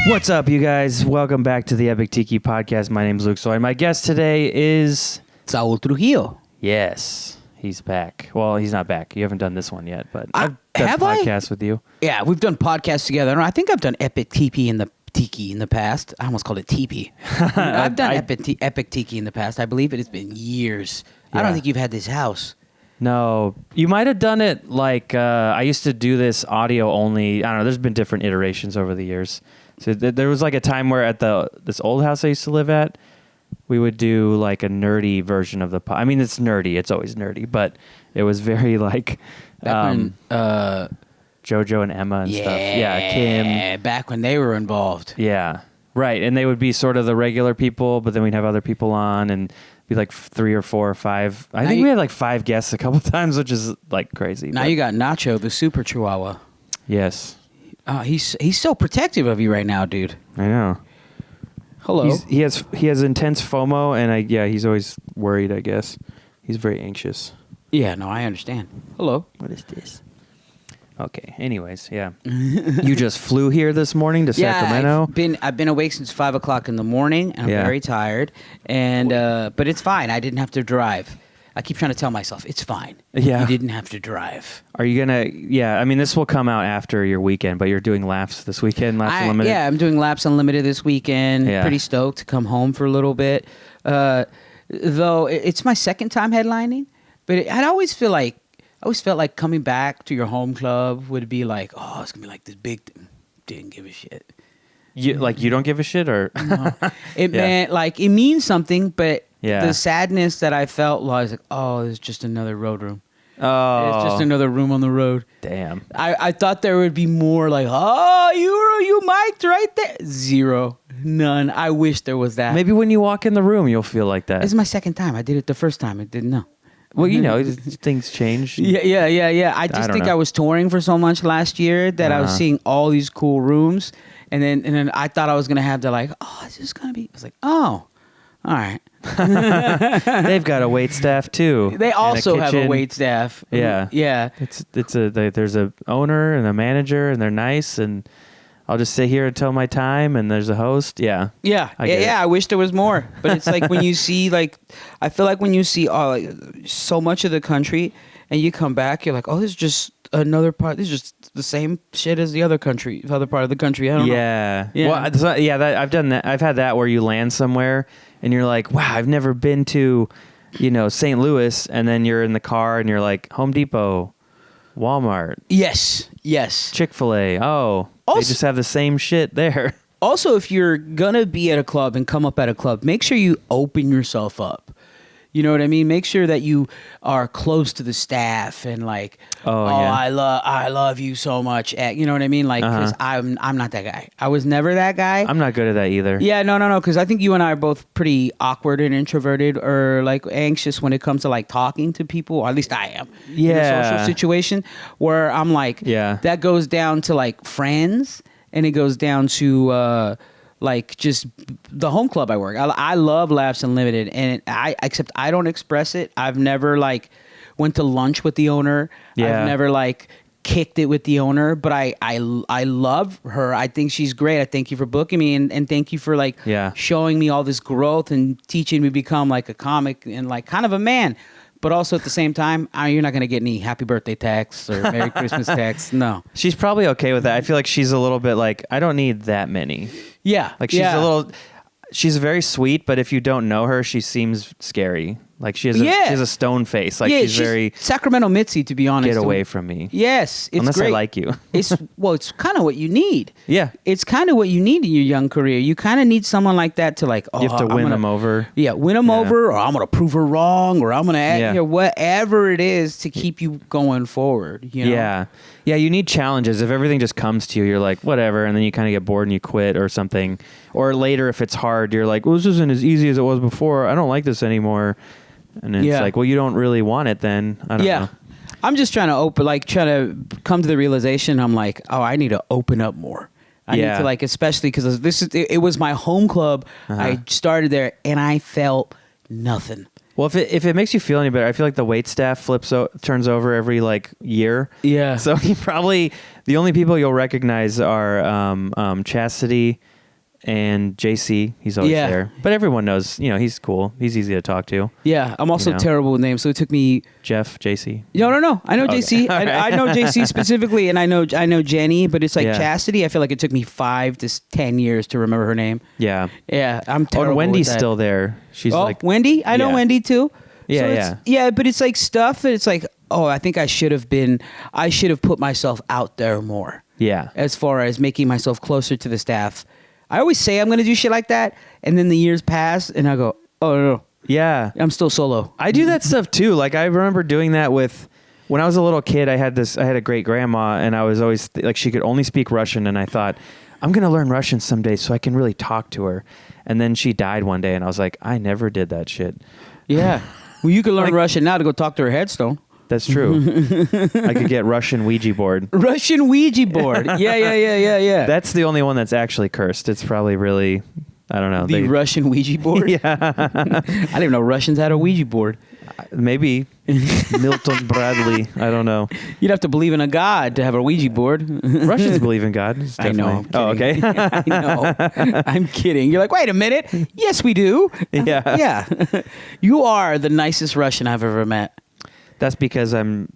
What's up, you guys? Welcome back to the Epic Tiki podcast. My name's Luke Soy. My guest today is... Saul Trujillo. Yes, he's back. Well, he's not back. You haven't done this one yet, but I've done podcasts with you. Yeah, we've done podcasts together. I think I've done Epic Tiki in the past. I almost called it TP. I've done Epic Tiki in the past. I believe it has been years. Yeah. I don't think you've had this house. No, you might have done it like I used to do this audio only. I don't know. There's been different iterations over the years. So there was like a time where at this old house I used to live at, we would do like a nerdy version of the pod. I mean, it's nerdy. It's always nerdy, but it was very like back when JoJo and Emma and stuff. Yeah, Kim. Back when they were involved. Yeah, right. And they would be sort of the regular people, but then we'd have other people on and be like 3 or 4 or 5. I think we had like 5 guests a couple times, which is like crazy. Now you got Nacho, the super chihuahua. Yes. He's so protective of you right now, dude. I know. Hello. He has intense FOMO, and he's always worried. I guess he's very anxious. Yeah, no, I understand. Hello. What is this? Okay. Anyways, yeah. You just flew here this morning to Sacramento. I've been awake since 5 o'clock in the morning, and I'm very tired. And but it's fine. I didn't have to drive. I keep trying to tell myself it's fine. Yeah. You didn't have to drive. Are you gonna? Yeah. I mean, this will come out after your weekend, but you're doing laps this weekend. Laps Unlimited. Yeah, I'm doing Laps Unlimited this weekend. Yeah. Pretty stoked to come home for a little bit. Though it's my second time headlining, but I always felt like coming back to your home club would be like, oh, it's gonna be like this big. Didn't give a shit. You don't give a shit, or no. It meant like it means something, but yeah. The sadness that I felt was like, oh, it's just another road room. Oh, It's just another room on the road. Damn. I thought there would be more like, oh, you mic'd right there. Zero. None. I wish there was that. Maybe when you walk in the room, you'll feel like that. This is my second time. I did it the first time. I didn't know. Well, things change. Yeah. I just think I was touring for so much last year that I was seeing all these cool rooms. And then I thought I was going to have to like, oh, it's just going to be. I was like, oh, all right. They've got a wait staff too. They also have a wait staff. Yeah. Yeah. There's a owner and a manager, and they're nice, and I'll just sit here until my time, and there's a host. Yeah. Yeah. I wish there was more, but it's like when you see I feel like when you see so much of the country, and you come back, you're like, oh, this is just another part. This is just the same shit as the other part of the country. I don't know. Yeah. Well, I've done that. I've had that where you land somewhere and you're like, wow, I've never been to, St. Louis, and then you're in the car and you're like, Home Depot, Walmart. Yes. Chick-fil-A. Oh, they just have the same shit there. Also, if you're gonna be at a club and come up at a club, make sure you open yourself up. You know what I mean? Make sure that you are close to the staff and like, I love you so much. You know what I mean? Like, because I'm not that guy. I was never that guy. I'm not good at that either. Yeah, no. Because I think you and I are both pretty awkward and introverted, or like anxious when it comes to like talking to people. Or at least I am. Yeah. In a social situation where I'm like, that goes down to like friends, and it goes down to like just the home club I work. I love Laps Unlimited, and except I don't express it. I've never like went to lunch with the owner. Yeah. I've never like kicked it with the owner, but I love her. I think she's great. I thank you for booking me, and thank you for like showing me all this growth and teaching me to become like a comic and like kind of a man. But also at the same time, you're not going to get any happy birthday texts or Merry Christmas texts. No. She's probably okay with that. I feel like she's a little bit like, I don't need that many. Yeah. Like she's very sweet, but if you don't know her, she seems scary. Like she has a stone face. Like she's very Sacramento Mitzi, to be honest. Get away from me. Yes, it's unless great. I like you. It's kind of what you need. Yeah, it's kind of what you need in your young career. You kind of need someone like that to like. You have to win them over. Yeah, win them over, or I'm gonna prove her wrong, or I'm gonna add whatever it is to keep you going forward. You know? Yeah. You need challenges. If everything just comes to you, you're like whatever, and then you kind of get bored and you quit or something. Or later, if it's hard, you're like, well, this isn't as easy as it was before. I don't like this anymore. And it's like, well, you don't really want it then. I don't know. I'm just trying to come to the realization. I'm like, oh, I need to open up more. I need to like, especially because it was my home club. I started there and I felt nothing. Well, if it makes you feel any better, I feel like the wait staff turns over every like year. Yeah. So you probably the only people you'll recognize are Chastity and JC. He's always there. But everyone knows, he's cool. He's easy to talk to. Yeah, I'm also terrible with names, so it took me... Jeff, JC. No. I know JC. I know JC specifically, and I know Jenny, but it's like Chastity. I feel like it took me 5 to 10 years to remember her name. Yeah. Yeah, I'm terrible and Wendy's with that. still there. She's Wendy? I know Wendy too. Yeah, so yeah, but it's like stuff that it's like, I think I should have put myself out there more. Yeah. As far as making myself closer to the staff. I always say I'm going to do shit like that, and then the years pass, and I go, oh, no. Yeah. I'm still solo. I do that stuff too. Like, I remember doing that when I was a little kid, I had a great grandma, and I was always, she could only speak Russian, and I thought, I'm going to learn Russian someday so I can really talk to her. And then she died one day, and I was like, I never did that shit. Yeah. Well, you can learn Russian now to go talk to her headstone. That's true. I could get Russian Ouija board. Russian Ouija board. Yeah. That's the only one that's actually cursed. It's probably really, I don't know. The Russian Ouija board? Yeah. I didn't even know Russians had a Ouija board. Maybe. Milton Bradley. I don't know. You'd have to believe in a god to have a Ouija board. Russians believe in God. I know. Oh, okay. I know. I'm kidding. You're like, wait a minute. Yes, we do. Yeah. Yeah. You are the nicest Russian I've ever met. That's because I'm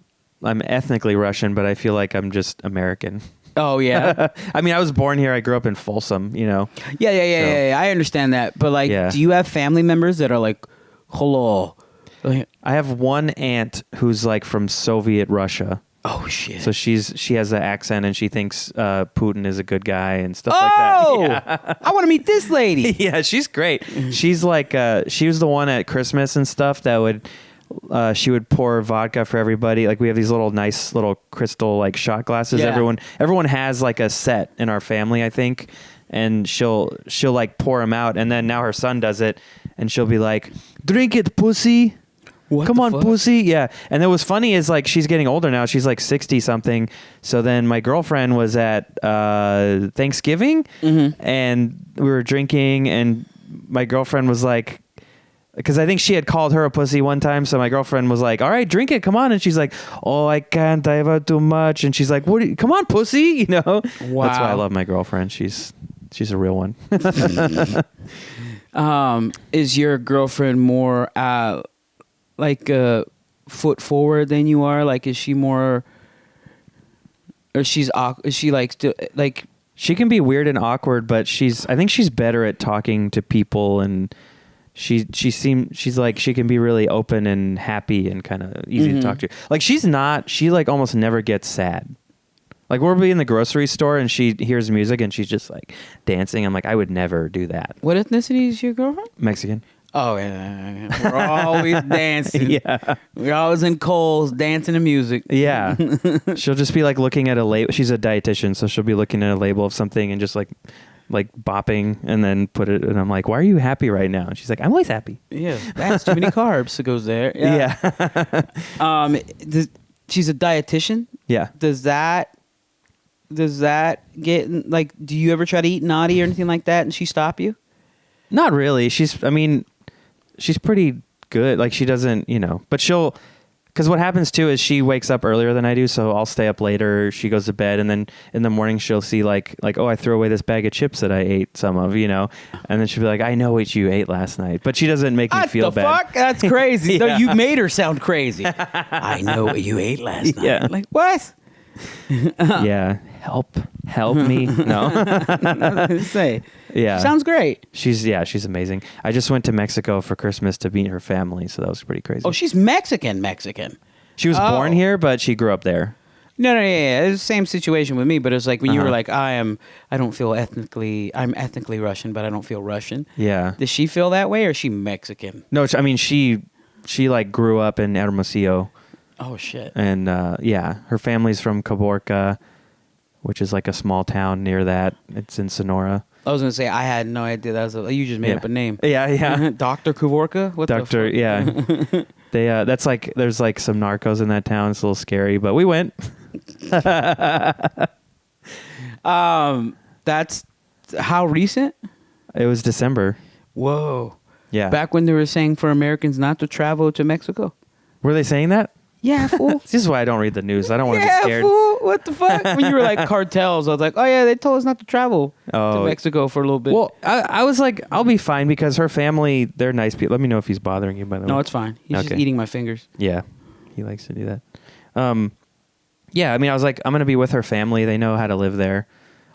ethnically Russian, but I feel like I'm just American. Oh, yeah. I mean, I was born here. I grew up in Folsom, Yeah. I understand that. But, do you have family members that are like, hello? I have one aunt who's like from Soviet Russia. Oh, shit. So she has the accent, and she thinks Putin is a good guy and stuff like that. Yeah. I want to meet this lady. Yeah, she's great. She's like, she was the one at Christmas and stuff that would... she would pour vodka for everybody. Like, we have these nice little crystal like shot glasses. Yeah. Everyone has like a set in our family, I think, and she'll like pour them out. And then now her son does it, and she'll be like, "Drink it, pussy." Come on, pussy. Yeah. And then what's funny is like she's getting older now. She's like 60 something. So then my girlfriend was at Thanksgiving, and we were drinking, and my girlfriend was like, because I think she had called her a pussy one time. So my girlfriend was like, all right, drink it. Come on. And she's like, oh, I can't. I have had too much. And she's like, come on, pussy. Wow. That's why I love my girlfriend. She's a real one. Is your girlfriend more like foot forward than you are? Like, is she more, or is she like, like, she can be weird and awkward, but I think she's better at talking to people, and she's like, she can be really open and happy and kind of easy to talk to. Like, she like almost never gets sad. Like, we'll be in the grocery store and she hears music and she's just like dancing. I'm like, I would never do that. What ethnicity is your girlfriend? Mexican. Oh, yeah. We're always dancing. Yeah. We're always in Kohl's dancing to music. Yeah. She'll just be like looking at a label. She's a dietitian, so she'll be looking at a label of something and just like bopping, and then put it, and I'm like, why are you happy right now? And she's like, I'm always happy. Yeah. That's too many carbs. It goes there. Yeah. She's a dietitian. Yeah. Does that get, like, do you ever try to eat naughty or anything like that and she stop you? Not really. She's pretty good. Like, she doesn't, but because what happens too is she wakes up earlier than I do, so I'll stay up later. She goes to bed, and then in the morning she'll see like, oh, I threw away this bag of chips that I ate some of, and then she'll be like, I know what you ate last night, but she doesn't make me feel bad. What the fuck? That's crazy. No, you made her sound crazy. I know what you ate last night. Yeah. Like, what? Yeah. Help me. No. Say. Yeah. Sounds great. She's amazing. I just went to Mexico for Christmas to meet her family, so that was pretty crazy. Oh, she's Mexican. She was born here, but she grew up there. No, yeah. It's the same situation with me, but it's like when you were like, I'm ethnically Russian, but I don't feel Russian. Yeah. Does she feel that way, or is she Mexican? No, I mean, she like grew up in Hermosillo. Oh, shit. And her family's from Caborca, which is like a small town near that. It's in Sonora. I was gonna say I had no idea you just made up a name. Yeah. Dr. Caborca? What Doctor, the fuck? Yeah. They that's like, there's like some narcos in that town. It's a little scary, but we went. That's how recent? It was December. Whoa. Yeah. Back when they were saying for Americans not to travel to Mexico. Were they saying that? Yeah, fool. This is why I don't read the news. I don't want to be scared. Fool. what the fuck? When you were like cartels, I was like, oh yeah, they told us not to travel to Mexico for a little bit. Well, I was like, I'll be fine because her family, they're nice people. Let me know if he's bothering you, by the way. No, it's fine. He's just eating my fingers. Yeah, he likes to do that. Yeah, I mean, I was like, I'm going to be with her family. They know how to live there.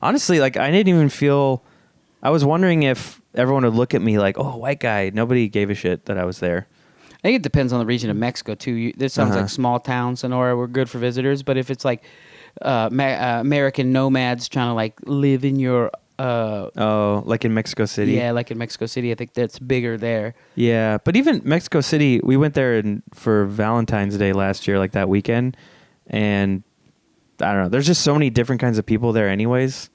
Honestly, like, I didn't even feel... I was wondering if everyone would look at me like, oh, white guy. Nobody gave a shit that I was there. I think it depends on the region of Mexico, too. This sounds like small town Sonora. We're good for visitors. But if it's like American nomads trying to, like, live in your... like in Mexico City? Yeah, like in Mexico City. I think that's bigger there. Yeah, but even Mexico City, we went there for Valentine's Day last year, like that weekend. And I don't know. There's just so many different kinds of people there, anyways,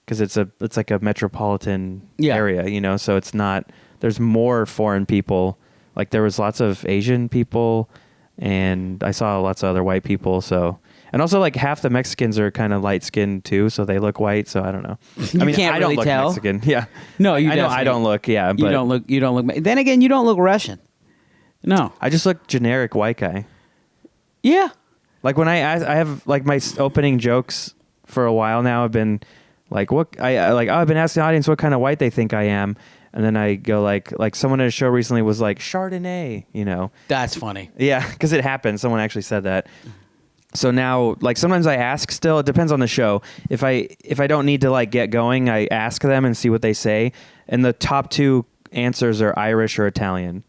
because it's like a metropolitan area, you know. So it's not. There's more foreign people. Like there was lots of Asian people, and I saw lots of other white people. So and also like half the Mexicans are kind of light skinned too, so they look white. So I don't know. I mean, can't I don't really look tell. Mexican. Yeah. No, you. I know I don't look. Yeah, but You don't look. Then again, you don't look Russian. No. I just look generic white guy. Yeah. Like when I have like my opening jokes for a while now have been like I've been asking the audience what kind of white they think I am, and then I go like someone at a show recently was like Chardonnay, you know. That's funny. Yeah, because it happened. Someone actually said that. So now, like sometimes I ask. Still, it depends on the show. If I don't need to like get going, I ask them and see what they say. And the top two answers are Irish or Italian.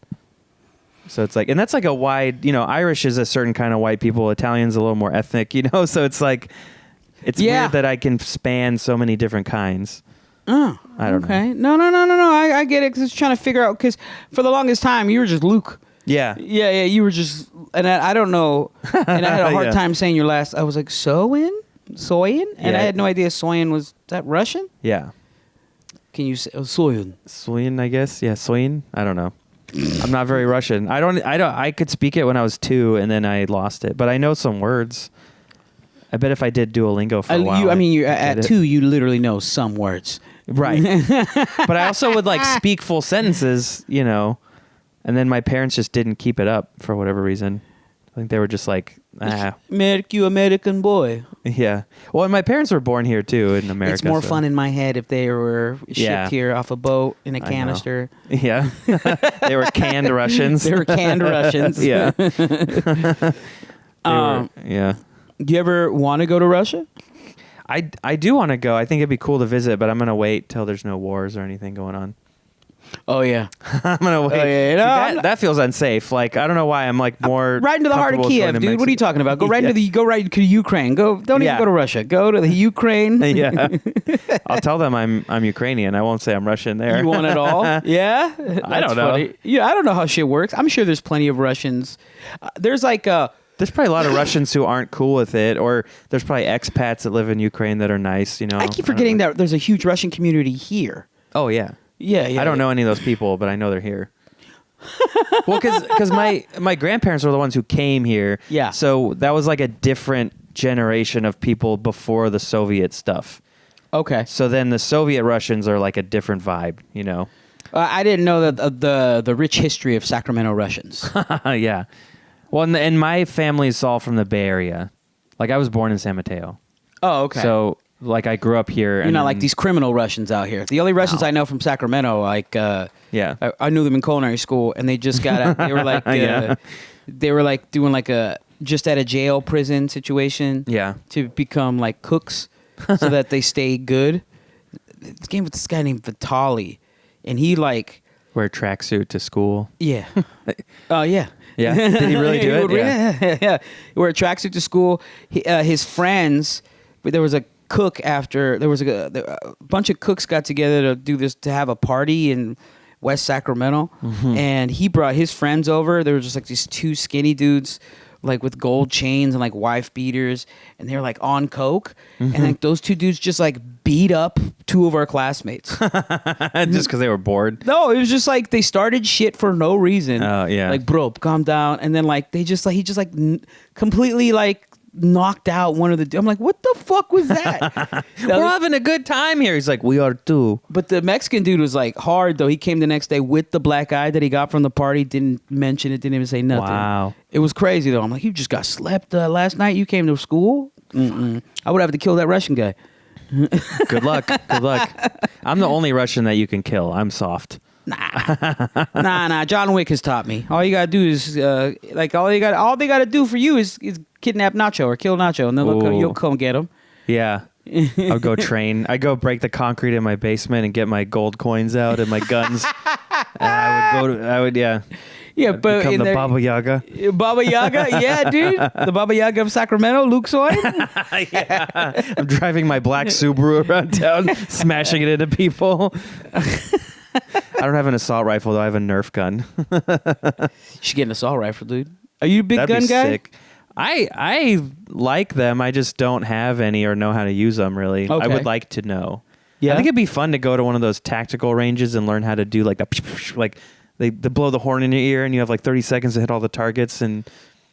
So it's like, and that's like a wide, you know, Irish is a certain kind of white people. Italian's a little more ethnic, you know. So it's like, it's weird that I can span so many different kinds. Oh, I don't know. No. I get it because it's trying to figure out. Because for the longest time, you were just Luke. Yeah. You were just, and I don't know. And I had a hard time saying your last. I was like Soyin, and I had no idea Soyin was that Russian. Yeah. Can you say Soyin? Soyin, I guess. Yeah, Soyin. I don't know. I'm not very Russian. I could speak it when I was 2 and then I lost it, but I know some words. I bet if I did Duolingo for a while. You're at 2, you literally know some words. Right. But I also would like speak full sentences, you know, and then my parents just didn't keep it up for whatever reason. I think they were just like, Make you American boy. Yeah. Well, and my parents were born here too in America. It's more fun in my head if they were shipped here off a boat in a canister. Yeah. They were canned Russians. They were canned Russians. Yeah. Yeah. Do you ever want to go to Russia? I do want to go. I think it'd be cool to visit, but I'm going to wait till there's no wars or anything going on. Oh, yeah. I'm going to wait. Oh, yeah. See, that feels unsafe. Like, I don't know why I'm like more... Right into the heart of Kiev, dude. What are you talking about? Go right to Ukraine. Don't even go to Russia. Go to the Ukraine. Yeah. I'll tell them I'm Ukrainian. I won't say I'm Russian there. You want it all? Yeah? I don't know. Funny. Yeah, I don't know how shit works. I'm sure there's plenty of Russians. There's probably a lot of Russians who aren't cool with it, or there's probably expats that live in Ukraine that are nice, you know. I keep forgetting that there's a huge Russian community here. Oh, yeah. Yeah. I don't know any of those people, but I know they're here. Well, because my grandparents were the ones who came here. Yeah. So that was like a different generation of people before the Soviet stuff. Okay. So then the Soviet Russians are like a different vibe, you know. I didn't know that the rich history of Sacramento Russians. Yeah. Well, and my family's all from the Bay Area. Like, I was born in San Mateo. Oh, okay. So, like, I grew up here. You're not like these criminal Russians out here. The only Russians I know from Sacramento, like, yeah, I knew them in culinary school, and they just got out. They were like, they were like doing like a just at a jail prison situation. Yeah. To become like cooks, so that they stay good. This game with this guy named Vitali, and he like wear a tracksuit to school. Yeah. Oh yeah. Yeah. Did he really do it? Yeah. He wore a tracksuit to school. His friends, but there was a cook after. There was a bunch of cooks got together to have a party in West Sacramento, and he brought his friends over. There were just like these two skinny dudes, like with gold chains and like wife beaters, and they were like on coke, and like those two dudes just like beat up two of our classmates just because they were bored. No, it was just like they started shit for no reason. Oh yeah, like bro, calm down, and then like he just completely like knocked out one of the. I'm like, what the fuck was that? We're having a good time here. He's like, we are too. But the Mexican dude was like hard though. He came the next day with the black eye that he got from the party. Didn't mention it. Didn't even say nothing. Wow, it was crazy though. I'm like, you just got slept last night. You came to school. I would have to kill that Russian guy. Good luck. Good luck. I'm the only Russian that you can kill. I'm soft. Nah. John Wick has taught me. All you gotta do is all they gotta do for you is kidnap Nacho or kill Nacho, and then you'll come get him. Yeah. I'll go train. I go break the concrete in my basement and get my gold coins out and my guns. And yeah. I'd But become the Baba Yaga. Baba Yaga, yeah, dude, the Baba Yaga of Sacramento, Luke Soy. Yeah. I'm driving my black Subaru around town, smashing it into people. I don't have an assault rifle though. I have a Nerf gun. You should get an assault rifle, dude. Are you a big That'd gun be guy? Sick. I like them. I just don't have any or know how to use them really. Okay. I would like to know. Yeah. I think it'd be fun to go to one of those tactical ranges and learn how to do like the like they blow the horn in your ear and you have like 30 seconds to hit all the targets, and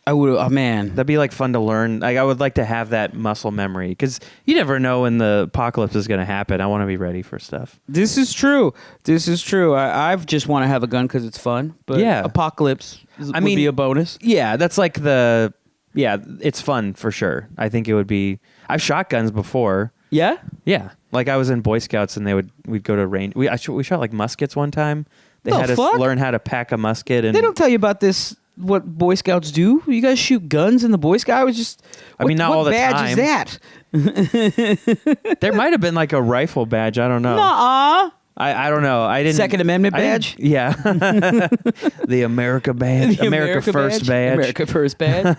I would. Oh man, that'd be like fun to learn. Like I would like to have that muscle memory because you never know when the apocalypse is going to happen. I want to be ready for stuff. This is true. I've just want to have a gun because it's fun. But yeah, apocalypse would be a bonus. Yeah, that's like it's fun for sure. I think it would be. I've shot guns before. Yeah? Yeah. Like I was in Boy Scouts and we'd go to range. We shot like muskets one time. They had us learn how to pack a musket. And they don't tell you about this, what Boy Scouts do? You guys shoot guns in the Boy Scout? I was just... not all the time. What badge is that? There might have been like a rifle badge. I don't know. Nuh-uh. I don't know. I didn't. Second Amendment badge? Yeah. The America badge. The America First badge. America First badge.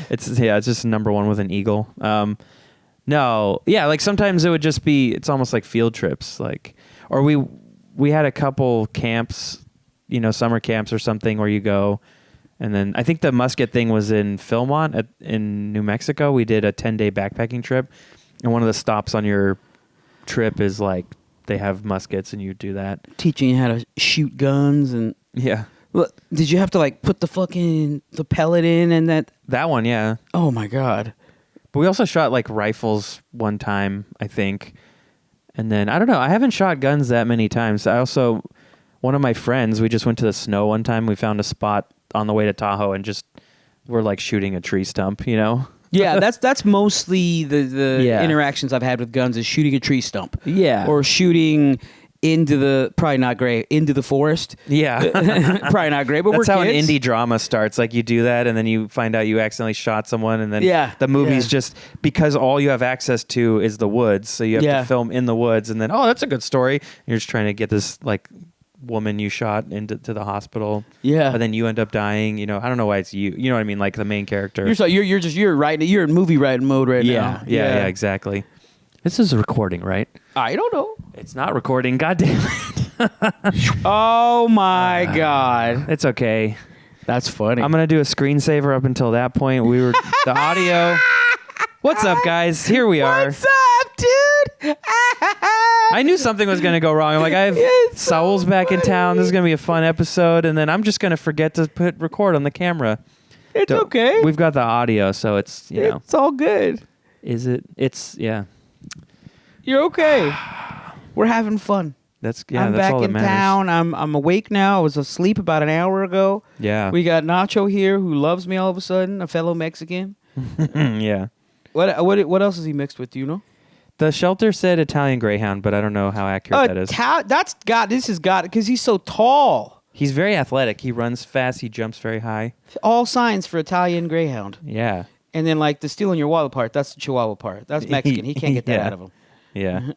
It's just number one with an eagle. No. Yeah, like sometimes it would just be, it's almost like field trips. Like, or we had a couple camps, summer camps or something where you go. And then I think the musket thing was in Philmont in New Mexico. We did a 10-day backpacking trip. And one of the stops on your trip is like, they have muskets and you do that. Teaching you how to shoot guns and... Yeah. Well, did you have to like put the pellet in and that? That one, yeah. Oh my God. But we also shot like rifles one time, I think. And then, I don't know, I haven't shot guns that many times. One of my friends, we just went to the snow one time. We found a spot on the way to Tahoe and just we're like shooting a tree stump, Yeah, that's mostly the interactions I've had with guns is shooting a tree stump. Yeah. Or shooting into the forest. Yeah. Probably not great, but that's we're how kids. an indie drama starts. Like you do that and then you find out you accidentally shot someone and then the movie's just because all you have access to is the woods. So you have to film in the woods and then, that's a good story. You're just trying to get this like woman you shot into the hospital. Yeah. But then you end up dying. I don't know why it's you. You know what I mean? Like the main character. You're in movie writing mode right now. Yeah, exactly. This is a recording, right? I don't know. It's not recording. God damn it. Oh my God. It's okay. That's funny. I'm going to do a screensaver up until that point. We were the audio. What's up, guys? Here we are. What's up, dude? I knew something was going to go wrong. I'm like, I have Saul's back in town. This is going to be a fun episode. And then I'm just going to forget to put record on the camera. It's okay. We've got the audio, so it's, It's all good. Is it? It's, yeah. You're okay. We're having fun. I'm back all that in matters. town. I'm awake now. I was asleep about an hour ago. Yeah. We got Nacho here who loves me all of a sudden, a fellow Mexican. Yeah. What else is he mixed with? Do you know? The shelter said Italian Greyhound, but I don't know how accurate that is. This has got because he's so tall. He's very athletic. He runs fast. He jumps very high. All signs for Italian Greyhound. Yeah. And then like the stealing your wallet part, that's the Chihuahua part. That's Mexican. He can't get that out of him. Yeah.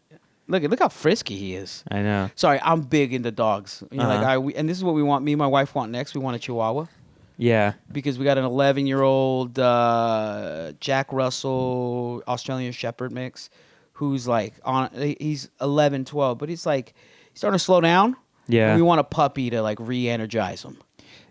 Look how frisky he is. I know. Sorry, I'm big into dogs. And this is what we want. Me and my wife want next. We want a Chihuahua. Yeah. Because we got an 11-year-old Jack Russell Australian Shepherd mix who's like he's 11, 12, but he's like he's starting to slow down. Yeah. And we want a puppy to like re-energize him.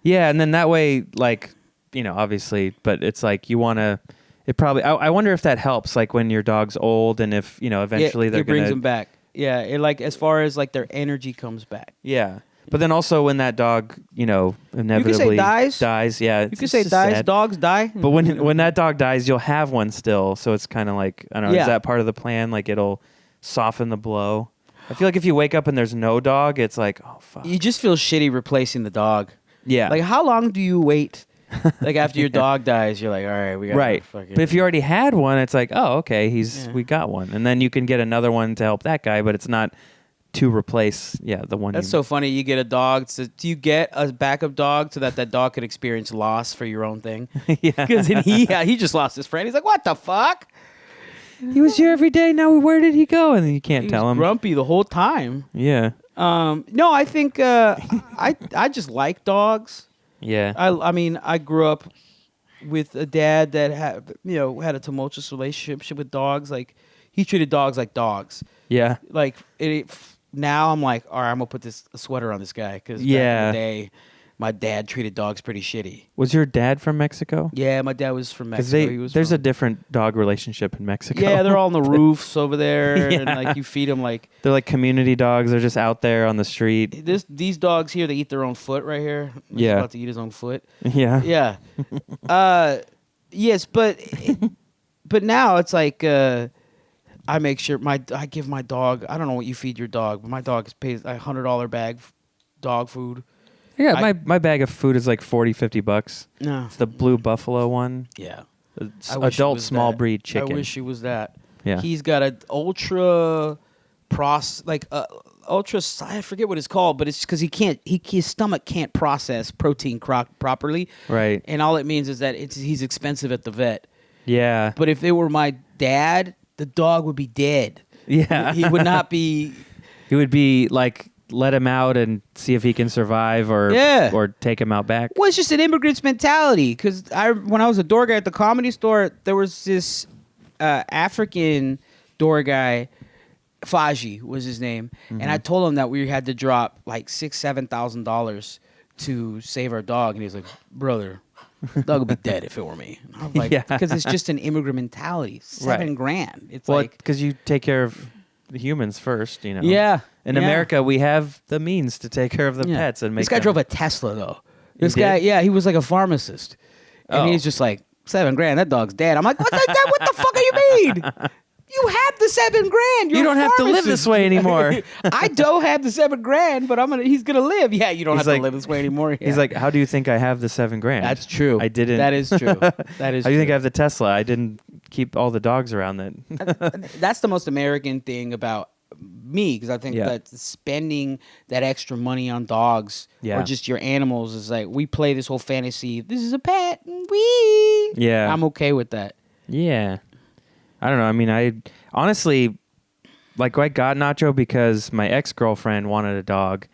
Yeah, and then that way, like, obviously, but it's like you want to. It probably. I wonder if that helps, like when your dog's old, and if eventually it brings them back. Yeah, it like as far as like their energy comes back. Yeah, but then also when that dog, inevitably you can say dies. Yeah, you can say dies. Sad. Dogs die. But when that dog dies, you'll have one still. So it's kind of like I don't know. Yeah. Is that part of the plan? Like it'll soften the blow. I feel like if you wake up and there's no dog, it's like, oh fuck. You just feel shitty replacing the dog. Yeah. Like how long do you wait Like after your dog dies, you're like, all right, we got right. fucking. But if you already had one, it's like, oh, okay, we got one, and then you can get another one to help that guy, but it's not to replace the one. That's so funny. You get a dog. So do you get a backup dog so that dog could experience loss for your own thing? Yeah, because he just lost his friend. He's like, what the fuck? He was here every day. Now where did he go? And then you can't tell him. Grumpy the whole time. Yeah. No, I think I just like dogs. Yeah. I mean, I grew up with a dad that had a tumultuous relationship with dogs. Like he treated dogs like dogs. Yeah. Like now I'm like, all right, I'm gonna put a sweater on this guy because back in the day, my dad treated dogs pretty shitty. Was your dad from Mexico? Yeah, my dad was from Mexico. There's a different dog relationship in Mexico. Yeah, they're all on the roofs over there, and like you feed them like they're like community dogs. They're just out there on the street. These dogs here, they eat their own foot right here. He's about to eat his own foot. Yeah, yeah. Yes, but now it's like I make sure I give my dog. I don't know what you feed your dog, but my dog pays $100 bag dog food. Yeah, my bag of food is like $40-$50. No, it's the Blue Buffalo one. Yeah, adult small breed chicken. I wish it was that. Yeah, he's got an ultra ultra. I forget what it's called, but it's because his stomach can't process protein properly. Right, and all it means is that he's expensive at the vet. Yeah, but if it were my dad, the dog would be dead. Yeah, he would not be. He would be like, let him out and see if he can survive, or take him out back. Well, it's just an immigrant's mentality. Because when I was a door guy at the Comedy Store, there was this African door guy, Faji was his name, and I told him that we had to drop like $6,000-$7,000 to save our dog, and he was like, "Brother, dog would be dead if it were me." And I was like, because it's just an immigrant mentality. $7,000. It's because you take care of the humans first, you know. Yeah. In America, we have the means to take care of the pets and make. This guy drove a Tesla though. This guy, he was like a pharmacist, and he's just like $7,000. That dog's dead. I'm like, what the fuck do you mean? You have the $7,000. You don't have to live this way anymore. I don't have the $7,000, but he's gonna live. Yeah, you don't have to live this way anymore. Yeah. He's like, how do you think I have the $7,000? That's true. I didn't. That is true. That is. How do you think I have the Tesla? I didn't keep all the dogs around that. That's the most American thing about me, because I think that spending that extra money on dogs or just your animals is like, we play this whole fantasy. This is a pet. I'm okay with that. Yeah. I don't know. I mean, I honestly, I got Nacho because my ex-girlfriend wanted a dog.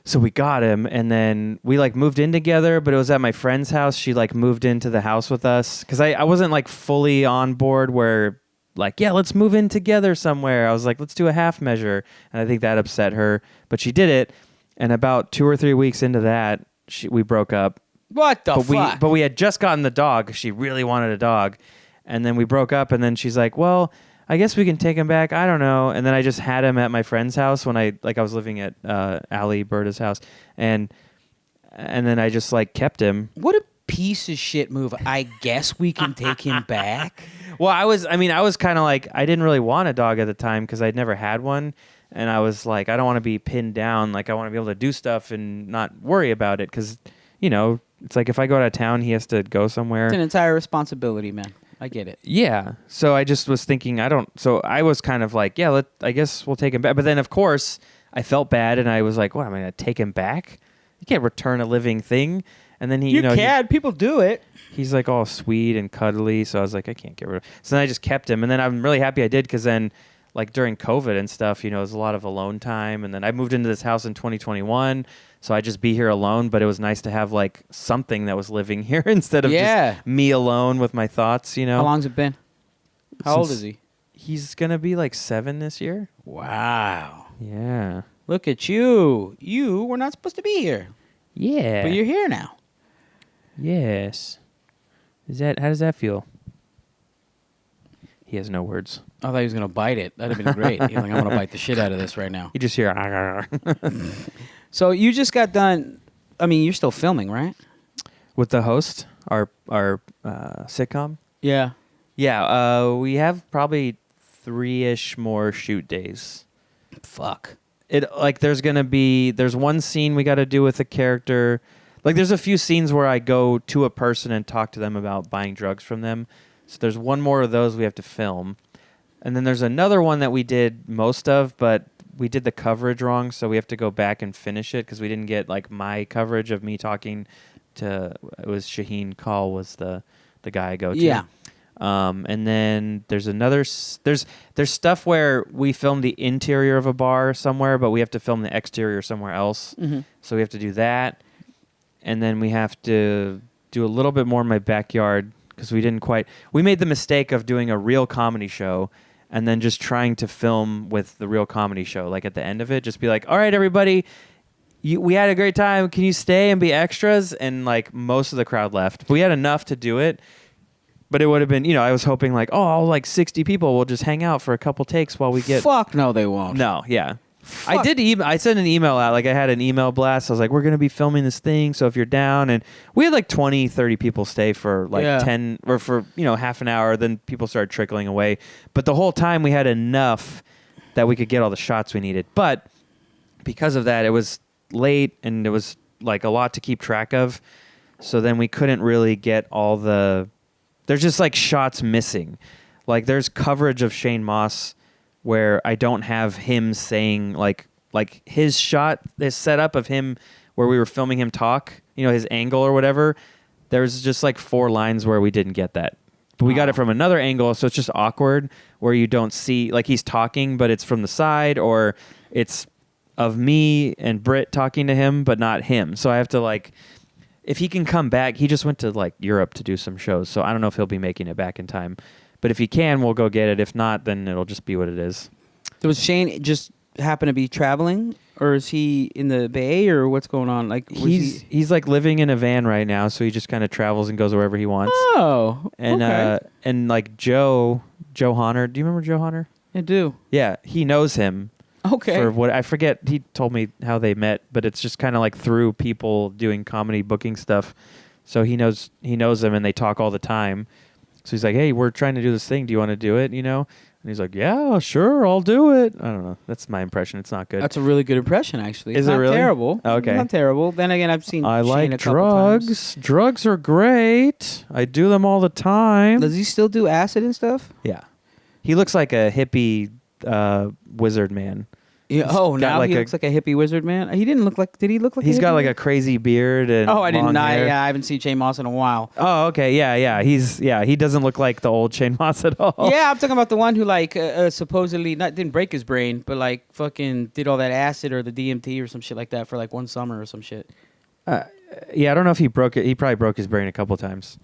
So we got him, and then we moved in together, but it was at my friend's house. She moved into the house with us because I wasn't fully on board where let's move in together somewhere. I was like, let's do a half measure. And I think that upset her, but she did it. And about 2 or 3 weeks into that, we broke up. What the fuck? But we had just gotten the dog. She really wanted a dog. And then we broke up, and then she's like, well, I guess we can take him back. I don't know. And then I just had him at my friend's house when I was living at Allie Berta's house. And then I just kept him. What a piece of shit move. I guess we can take him back. Well, I was kind of I didn't really want a dog at the time because I'd never had one. And I was like, I don't want to be pinned down. I want to be able to do stuff and not worry about it. Because, it's if I go out of town, he has to go somewhere. It's an entire responsibility, man. I get it. Yeah. So I just was thinking, so I was kind of I guess we'll take him back. But then, of course, I felt bad. And I was like, what, am I going to take him back? You can't return a living thing. And then you can. People do it. He's all sweet and cuddly. So I was like, I can't get rid of him. So then I just kept him. And then I'm really happy I did because then during COVID and stuff, it was a lot of alone time. And then I moved into this house in 2021. So I just be here alone. But it was nice to have something that was living here instead of just me alone with my thoughts, How long's it been? How old is he? He's going to be 7 this year. Wow. Yeah. Look at you. You were not supposed to be here. Yeah. But you're here now. Yes. How does that feel? He has no words. I thought he was going to bite it. That'd have been great. He's like, I'm going to bite the shit out of this right now. You just hear... So you just got done... I mean, you're still filming, right? With the host, our sitcom? Yeah. Yeah, we have probably 3-ish more shoot days. Fuck. There's one scene we got to do with a character Like, there's a few scenes where I go to a person and talk to them about buying drugs from them. So there's one more of those we have to film. And then there's another one that we did most of, but we did the coverage wrong, so we have to go back and finish it because we didn't get, like, my coverage of me talking to... It was Shaheen Kaul was the guy I go to. Yeah. And then there's another... There's stuff where we film the interior of a bar somewhere, but we have to film the exterior somewhere else. Mm-hmm. So we have to do that. And then we have to do a little bit more in my backyard because we didn't quite... We made the mistake of doing a real comedy show and then just trying to film with the real comedy show. Like, at the end of it, just be like, all right, everybody, we had a great time. Can you stay and be extras? And, like, most of the crowd left. We had enough to do it. But it would have been, you know, I was hoping, like, oh, like 60 people will just hang out for a couple takes while we get... Fuck no, they won't. No, yeah. Fuck. I sent an email out. Like, I had an email blast. I was like, we're going to be filming this thing, so if you're down. And we had like 20, 30 people stay for like 10 or for, you know, half an hour. Then people started trickling away. But the whole time we had enough that we could get all the shots we needed. But because of that, it was late and it was like a lot to keep track of. So then we couldn't really get all the... There's just like shots missing. Like, there's coverage of Shane Moss where I don't have him saying like his shot, this setup of him where we were filming him talk, you know, his angle or whatever. There's just like 4 lines where we didn't get that. But we got it from another angle, so it's just awkward where you don't see, like, he's talking, but it's from the side, or it's of me and Britt talking to him, but not him. So I have to, like, if he can come back, he just went to like Europe to do some shows, so I don't know if he'll be making it back in time. But if he can, we'll go get it. If not, then it'll just be what it is. So was Shane just happen to be traveling, or is he in the Bay, or what's going on? Like, he's like living in a van right now, so he just kind of travels and goes wherever he wants. Oh, and okay. And like Joe Honor, do you remember Joe Honor? I do. Yeah, he knows him. Okay. For what I forget, he told me how they met, but it's just kind of like through people doing comedy booking stuff. So he knows them, and they talk all the time. So he's like, hey, we're trying to do this thing. Do you want to do it? You know? And he's like, yeah, sure, I'll do it. I don't know. That's my impression. It's not good. That's a really good impression, actually. Is it really? Terrible. Okay. Not terrible. Then again, I've seen I Shane like a couple drugs. times. Drugs are great. I do them all the time. Does he still do acid and stuff? Yeah. He looks like a hippie wizard man. Yeah. Oh, now he looks like a hippie wizard man. He didn't look like. Did he look like? He's got like a crazy beard and. Oh, I didn't. Hair. I haven't seen Shane Moss in a while. Oh, okay, yeah. He doesn't look like the old Shane Moss at all. Yeah, I'm talking about the one who like supposedly didn't break his brain, but like fucking did all that acid or the DMT or some shit like that for like one summer or some shit. Yeah, I don't know if he broke it. He probably broke his brain a couple times.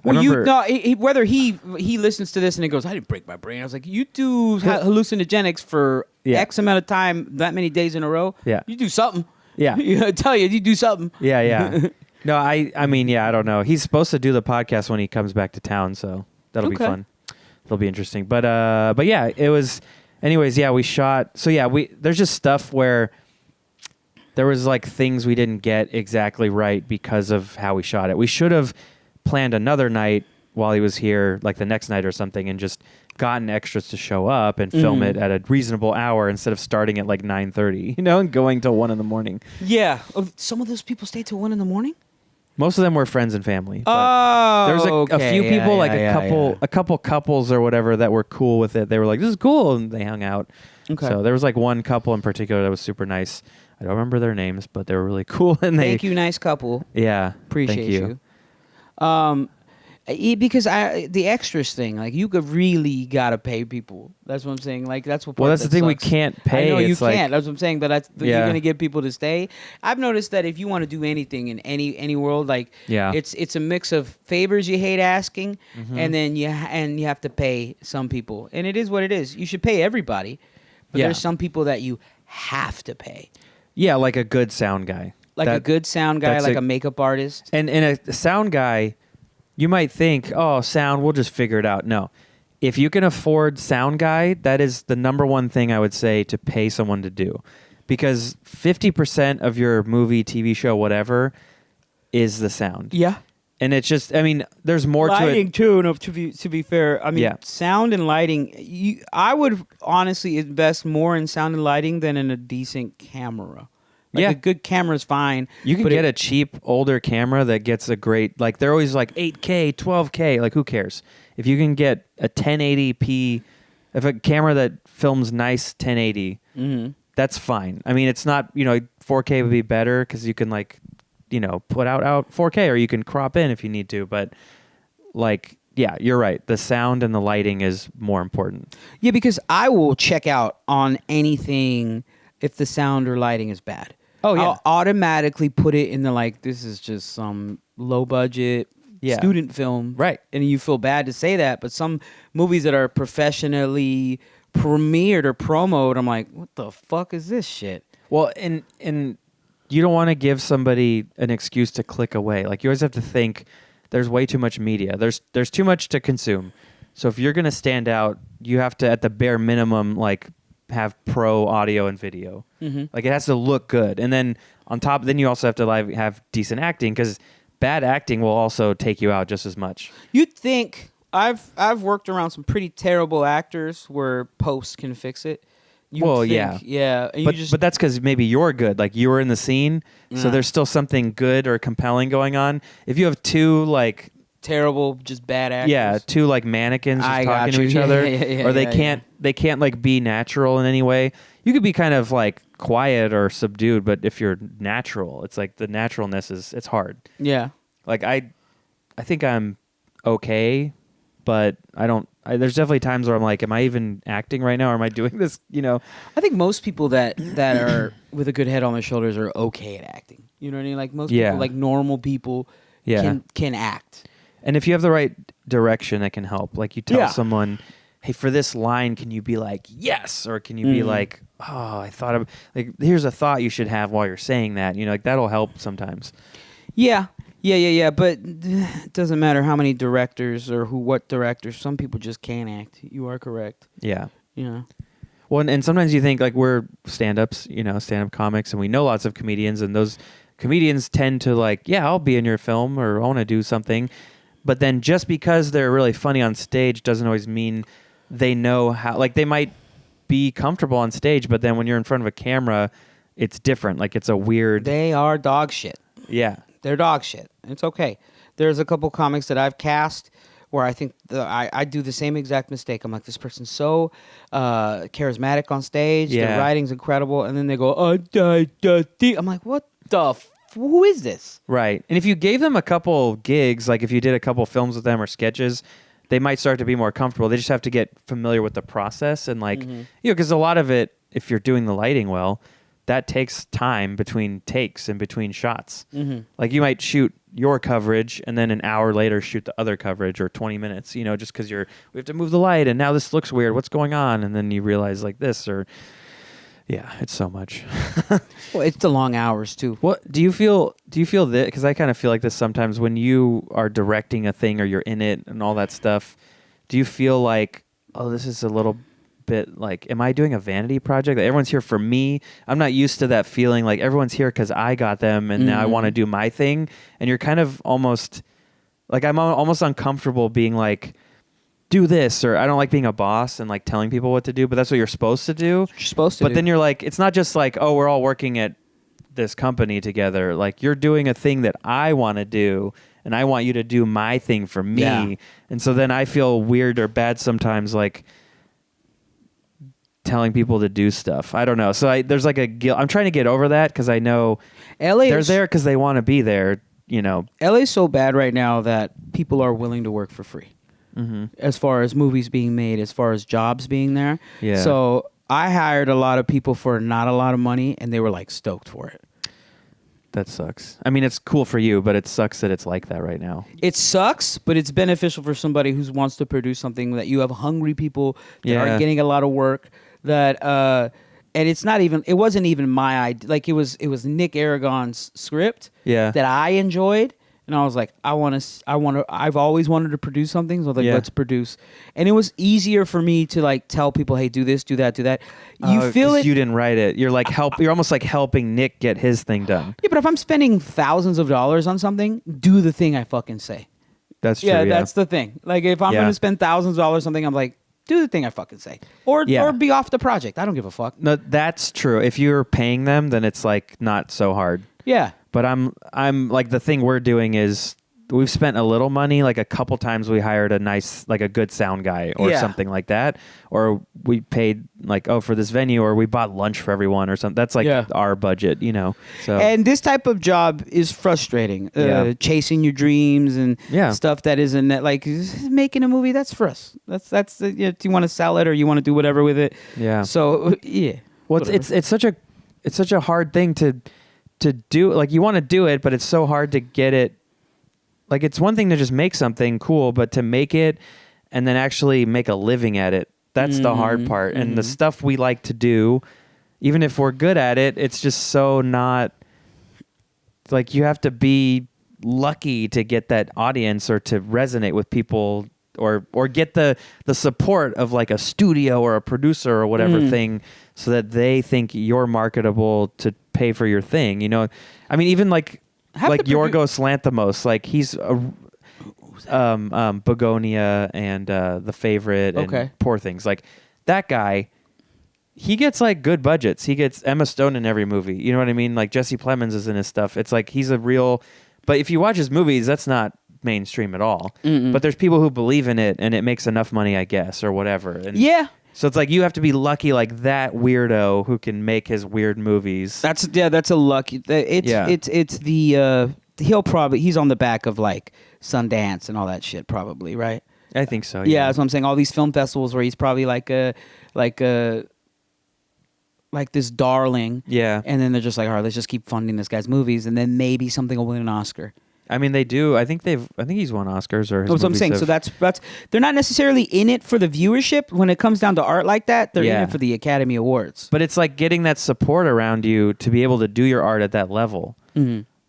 Well, whether he listens to this and he goes, I didn't break my brain. I was like, you do hallucinogenics for X amount of time, that many days in a row. Yeah, you do something. Yeah, I tell you do something. Yeah. No, I mean, yeah, I don't know. He's supposed to do the podcast when he comes back to town, so that'll be fun. It'll be interesting. But yeah, it was. Anyways, yeah, we shot. So yeah, there's just stuff where there was like things we didn't get exactly right because of how we shot it. We should have planned another night while he was here, like the next night or something, and just gotten extras to show up and film it at a reasonable hour instead of starting at like 9:30, you know, and going till 1 a.m. Yeah. Some of those people stayed till 1 a.m? Most of them were friends and family. Oh, there was a few people, a couple couples or whatever that were cool with it. They were like, this is cool, and they hung out. Okay. So there was like one couple in particular that was super nice. I don't remember their names, but they were really cool. And thank you, nice couple. Yeah. Appreciate you. Because the extras thing, like you really gotta pay people. That's what I'm saying. Like that's what. Well, that's the thing. We can't pay. I know you can't. That's what I'm saying. But you're gonna get people to stay. I've noticed that if you want to do anything in any world, like it's a mix of favors you hate asking, and then you have to pay some people. And it is what it is. You should pay everybody, but there's some people that you have to pay. Yeah, like a good sound guy. Like a good sound guy, like a makeup artist. And a sound guy, you might think, oh, sound, we'll just figure it out. No. If you can afford sound guy, that is the number one thing I would say to pay someone to do. Because 50% of your movie, TV show, whatever, is the sound. Yeah. And it's just, I mean, there's more to it. Lighting, too, no, to be fair. I mean, sound and lighting, I would honestly invest more in sound and lighting than in a decent camera. Like a good camera is fine. You can get a cheap older camera that gets a great, like they're always like 8K, 12K, like who cares? If you can get a 1080p, if a camera that films nice 1080, that's fine. I mean, it's not, 4K would be better because you can like, put out 4K, or you can crop in if you need to, but like, yeah, you're right. The sound and the lighting is more important. Yeah, because I will check out on anything if the sound or lighting is bad. Oh, yeah. I'll automatically put it in the like, this is just some low budget student film. Right. And you feel bad to say that, but some movies that are professionally premiered or promoted, I'm like, what the fuck is this shit? Well, and you don't want to give somebody an excuse to click away. Like, you always have to think there's way too much media. There's too much to consume. So if you're going to stand out, you have to, at the bare minimum, like, have pro audio and video. Like, it has to look good. And then on top, then you also have to like have decent acting, because bad acting will also take you out just as much. You'd think I've worked around some pretty terrible actors where post can fix it. Yeah. And but that's because maybe you're good. Like, you were in the scene, so there's still something good or compelling going on. If you have two like terrible, just bad actors, two like mannequins just talking to each other, or they can't like be natural in any way. You could be kind of like quiet or subdued, but if you're natural, it's like the naturalness it's hard. Yeah. Like I think I'm okay, but there's definitely times where I'm like, am I even acting right now? Or am I doing this? I think most people that are with a good head on their shoulders are okay at acting. You know what I mean? Like most people, like normal people, can act. And if you have the right direction, that can help. Like, you tell someone, hey, for this line, can you be like, yes? Or can you be like, oh, I thought of, like, here's a thought you should have while you're saying that. Like, that'll help sometimes. Yeah. But it doesn't matter how many directors or what directors. Some people just can't act. You are correct. Yeah. Yeah. Well, and sometimes you think, like, we're stand-ups, stand-up comics, and we know lots of comedians, and those comedians tend to like, yeah, I'll be in your film, or I want to do something. But then just because they're really funny on stage doesn't always mean they know how. Like, they might be comfortable on stage, but then when you're in front of a camera, it's different. Like, it's a weird... They are dog shit. Yeah. They're dog shit. It's okay. There's a couple comics that I've cast where I think I do the same exact mistake. I'm like, this person's so charismatic on stage. Their writing's incredible. And then they go, I'm like, what the who is this? Right. And if you gave them a couple gigs, like if you did a couple films with them or sketches, they might start to be more comfortable. They just have to get familiar with the process. And like, because a lot of it, if you're doing the lighting well, that takes time between takes and between shots. Like, you might shoot your coverage and then an hour later shoot the other coverage, or 20 minutes, just because we have to move the light and now this looks weird. What's going on? And then you realize like this, or it's so much. Well, it's the long hours too. What do you feel that? Because I kind of feel like this sometimes when you are directing a thing or you're in it and all that stuff. Do you feel like, oh, this is a little bit like, am I doing a vanity project? Like, everyone's here for me. I'm not used to that feeling. Like, everyone's here because I got them, and now I want to do my thing. And you're kind of almost like, I'm almost uncomfortable being like, do this, or I don't like being a boss and like telling people what to do, but that's what you're supposed to do. But then you're like, it's not just like, oh, we're all working at this company together. Like, you're doing a thing that I want to do, and I want you to do my thing for me. Yeah. And so then I feel weird or bad sometimes, like telling people to do stuff. I don't know. So there's like a guilt. I'm trying to get over that, because I know they're there because they want to be there. LA's so bad right now that people are willing to work for free. As far as movies being made, as far as jobs being there. Yeah. So I hired a lot of people for not a lot of money, and they were like stoked for it. That sucks. I mean, it's cool for you, but it sucks that it's like that right now. It sucks, but it's beneficial for somebody who wants to produce something, that you have hungry people that are getting a lot of work. That and it's not even. It wasn't even my idea. Like, it was Nick Aragon's script. That I enjoyed. And I was like, I've always wanted to produce something. So I was like, let's produce. And it was easier for me to like tell people, hey, do this, do that, do that. You feel it. You didn't write it. You're like you're almost like helping Nick get his thing done. Yeah, but if I'm spending thousands of dollars on something, do the thing I fucking say. That's true. Yeah, that's the thing. Like, if I'm going to spend thousands of dollars on something, I'm like, do the thing I fucking say, or be off the project. I don't give a fuck. No, that's true. If you're paying them, then it's like not so hard. Yeah. But I'm like, the thing we're doing is we've spent a little money. Like a couple times we hired a nice, like a good sound guy or something like that. Or we paid like, for this venue, or we bought lunch for everyone or something. That's like our budget, you know? So. And this type of job is frustrating. Chasing your dreams and stuff that isn't like making a movie. That's for us. That's you want to sell it or you want to do whatever with it. Yeah. So yeah. Well, it's such a hard thing to do. Like you want to do it, but it's so hard to get it. Like it's one thing to just make something cool, but to make it and then actually make a living at it, that's the hard part. And the stuff we like to do, even if we're good at it, it's just so not like you have to be lucky to get that audience or to resonate with people or get the support of like a studio or a producer or whatever thing so that they think you're marketable to pay for your thing. You know, I mean, even like Yorgos Lanthimos, like he's Begonia and The Favorite and Poor Things. Like that guy, he gets like good budgets. He gets Emma Stone in every movie. You know what I mean? Like Jesse Plemons is in his stuff. It's like he's a real. But if you watch his movies, that's not mainstream at all. But there's people who believe in it, and it makes enough money, I guess, or whatever. And so it's like you have to be lucky, like that weirdo who can make his weird movies. That's a lucky. It's the he's on the back of like Sundance and all that shit, probably, right? I think so. Yeah, that's what I'm saying. All these film festivals where he's probably like this darling. Yeah. And then they're just like, all right, let's just keep funding this guy's movies, and then maybe something will win an Oscar. I mean, they do. I think he's won Oscars or. His that's what I'm saying. So that's they're not necessarily in it for the viewership. When it comes down to art like that, they're in it for the Academy Awards. But it's like getting that support around you to be able to do your art at that level,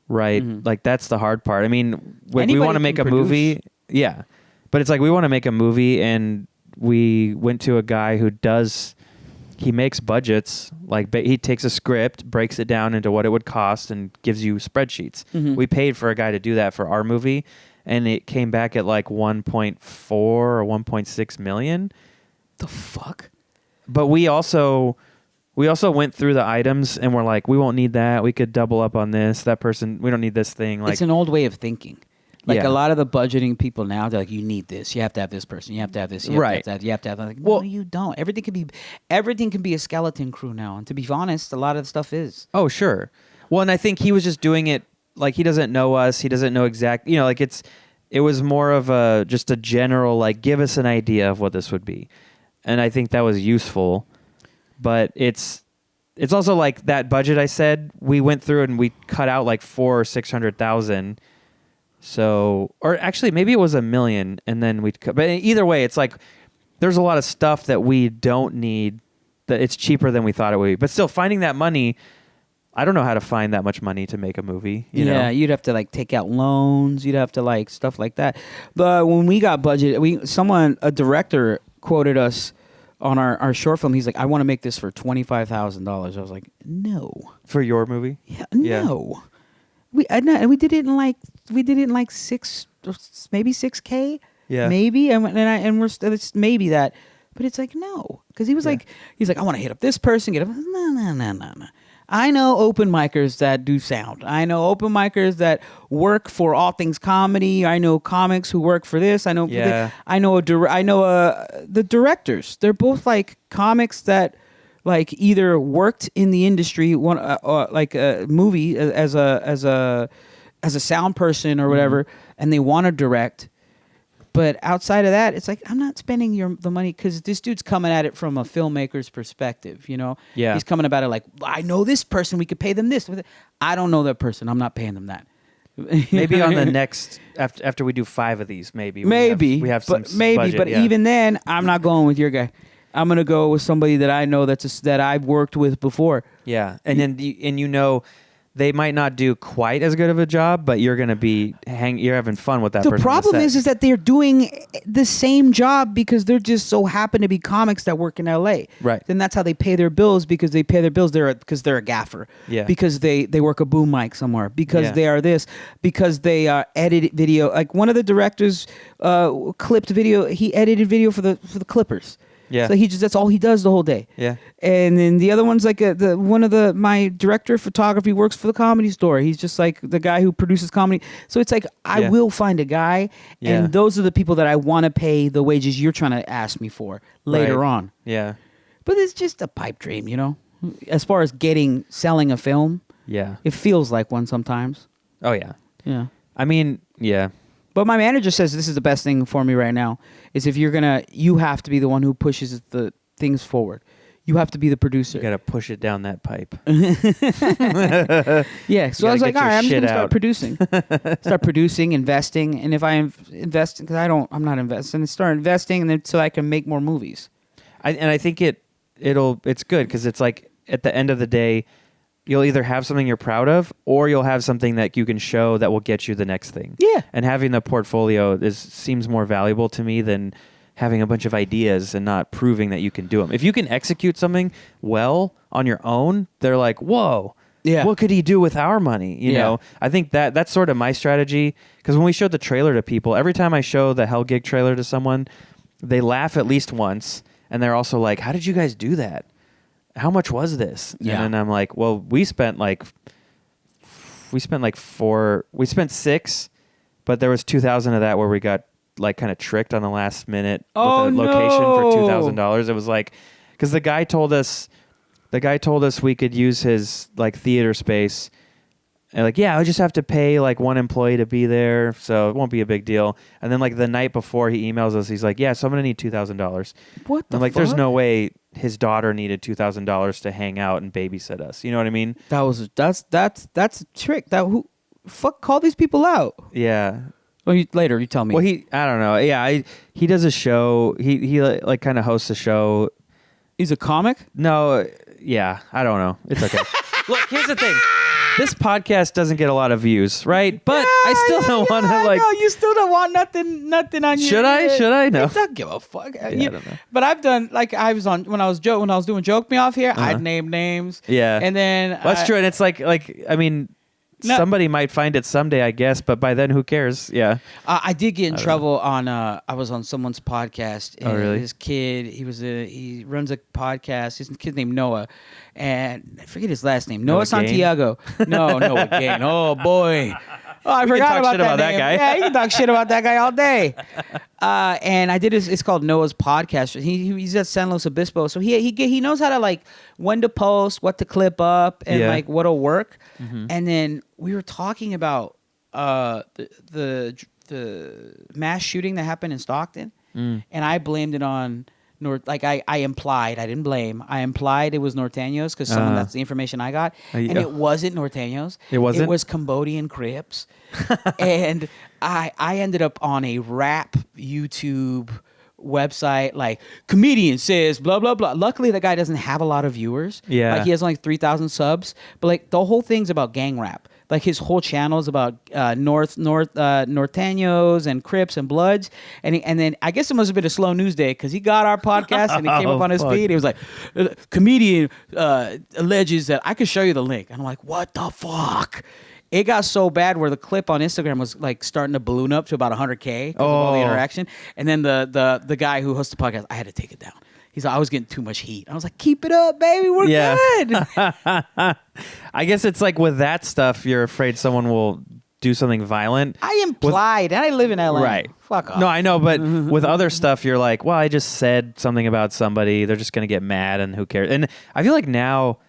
right? Like that's the hard part. I mean, we want to make a movie, but it's like we want to make a movie, and we went to a guy who does. He makes budgets, like he takes a script, breaks it down into what it would cost, and gives you spreadsheets. We paid for a guy to do that for our movie, and it came back at like 1.4 or 1.6 million. The fuck? But we also went through the items, and we're like, we won't need that. We could double up on this. That person, we don't need this thing. Like, it's an old way of thinking. Like a lot of the budgeting people now, they're like, you need this. You have to have this person. You have to have this. You have to have that. You have to have that. Like, no, you don't. Everything can be a skeleton crew now. And to be honest, a lot of the stuff is. Oh, sure. Well, and I think he was just doing it like he doesn't know us. He doesn't know like it was more of just a general, like, give us an idea of what this would be. And I think that was useful. But it's also like that budget I said, we went through and we cut out like $400,000 or $600,000. So, or actually, maybe it was $1 million, and then but either way, it's like there's a lot of stuff that we don't need. That it's cheaper than we thought it would be. But still, finding that money, I don't know how to find that much money to make a movie. You know? You'd have to like take out loans. You'd have to like stuff like that. But when we got budget, a director quoted us on our short film. He's like, I want to make this for $25,000. I was like, no. For your movie? Yeah, no. We did it in like 6K. Yeah, maybe, and we're still, it's maybe that, but it's like no, because he's like I want to hit up this person, get up. No. I know open micers that do sound. I know open micers that work for all things comedy. I know comics who work for this. I know the directors. They're both like comics that. Like either worked in the industry, like a movie as a sound person or whatever, and they want to direct. But outside of that, it's like I'm not spending the money because this dude's coming at it from a filmmaker's perspective. You know, he's coming about it like I know this person, we could pay them this. I don't know that person. I'm not paying them that. Maybe on the next after we do 5 of these, maybe we have some budget, but even then, I'm not going with your guy. I'm gonna go with somebody that I know that I've worked with before. Yeah, and then they might not do quite as good of a job, but you're going to be you're having fun with that person. The problem is that they're doing the same job because they're just so happen to be comics that work in LA. Right. Then that's how they pay their bills, because they pay their bills because they're a gaffer. Yeah. Because they work a boom mic somewhere, because they are this, because they edit video. Like one of the directors clipped video, he edited video for the Clippers. Yeah. So that's all he does the whole day. Yeah. And then the other one's like my director of photography works for the Comedy Store. He's just like the guy who produces comedy. So it's like I will find a guy, and those are the people that I want to pay the wages you're trying to ask me for later on. Yeah. But it's just a pipe dream, you know. As far as selling a film, it feels like one sometimes. Oh yeah. Yeah. I mean, yeah. But my manager says this is the best thing for me right now, is if you have to be the one who pushes the things forward. You have to be the producer. You got to push it down that pipe. Yeah. So I was like, all right, I'm just going to start producing. Start producing, investing. And if I invest, because I'm not investing, start investing, and then so I can make more movies. I think it's good, because it's like at the end of the day, you'll either have something you're proud of, or you'll have something that you can show that will get you the next thing. Yeah. And having the portfolio seems more valuable to me than having a bunch of ideas and not proving that you can do them. If you can execute something well on your own, they're like, whoa, what could he do with our money? You know, I think that's sort of my strategy, because when we showed the trailer to people, every time I show the Hell Gig trailer to someone, they laugh at least once, and they're also like, how did you guys do that? How much was this? Yeah. And then I'm like, well, we spent $6, but there was $2,000 of that where we got like kind of tricked on the last minute with the location for $2,000. It was like, because the guy told us we could use his like theater space. And like, yeah, I just have to pay like one employee to be there, so it won't be a big deal. And then like the night before he emails us, he's like, yeah, so I'm gonna need $2,000. What the I'm like, fuck? there's no way his daughter needed $2,000 to hang out and babysit us. You know what I mean? That's a trick. Call these people out. Yeah. Well, later you tell me. Well, I don't know. Yeah, he does a show. He like kind of hosts a show. He's a comic? No, yeah, I don't know. It's okay. Look, here's the thing. This podcast doesn't get a lot of views, right? But I still don't want to like. No, you still don't want nothing on you. Should I? No. I don't give a fuck. Yeah, I don't know. But I've done like I was on when I was doing Joke Me Off here. I'd name names. Yeah, and then that's true. And it's like I mean. No. Somebody might find it someday, I guess, but by then, who cares? Yeah. I did get in trouble on. I was on someone's podcast. And oh, really? His kid, he runs a podcast. His kid's named Noah, and I forget his last name. Noah Santiago. No, Noah Gain. Oh boy. Oh, I forgot about that guy. Yeah, you can talk shit about that guy all day. And I did it's called Noah's Podcast. He's at San Luis Obispo, so he knows how to like when to post, what to clip up, and like what'll work. Mm-hmm. And then we were talking about the mass shooting that happened in Stockton, and I blamed it on I implied, I didn't blame. I implied it was Norteños because that's the information I got. And it wasn't Norteños. It wasn't? It was Cambodian Crips. And I ended up on a rap YouTube website, like, comedian says, blah, blah, blah. Luckily, the guy doesn't have a lot of viewers. Yeah. Like, he has like 3,000 subs. But, like, the whole thing's about gang rap. Like, his whole channel is about Norteños and Crips and Bloods. And then I guess it must have been a slow news day because he got our podcast and it came up on his feed. He was like, comedian alleges that I could show you the link. And I'm like, what the fuck? It got so bad where the clip on Instagram was like starting to balloon up to about 100K because of all the interaction. And then the guy who hosts the podcast, I had to take it down. He's like, I was getting too much heat. I was like, keep it up, baby. We're good. I guess it's like with that stuff, you're afraid someone will do something violent. I implied, and I live in LA. Right. Fuck off. No, I know, but with other stuff, you're like, well, I just said something about somebody. They're just going to get mad, and who cares? And I feel like now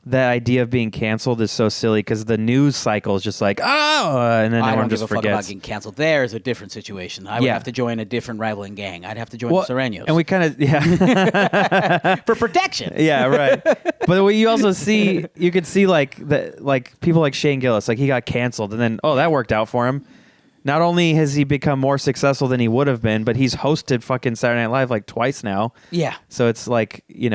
that idea of being canceled is so silly because the news cycle is just like, and then everyone just forgets. I don't give a fuck about getting canceled. There's a different situation. I would have to join a different rivaling gang. I'd have to join the Sereños. And we kind of, for protection. Yeah, right. But what you also see, you could see like people like Shane Gillis, like he got canceled and then, that worked out for him. Not only has he become more successful than he would have been, but he's hosted fucking Saturday Night Live like twice now. Yeah. So it's like, he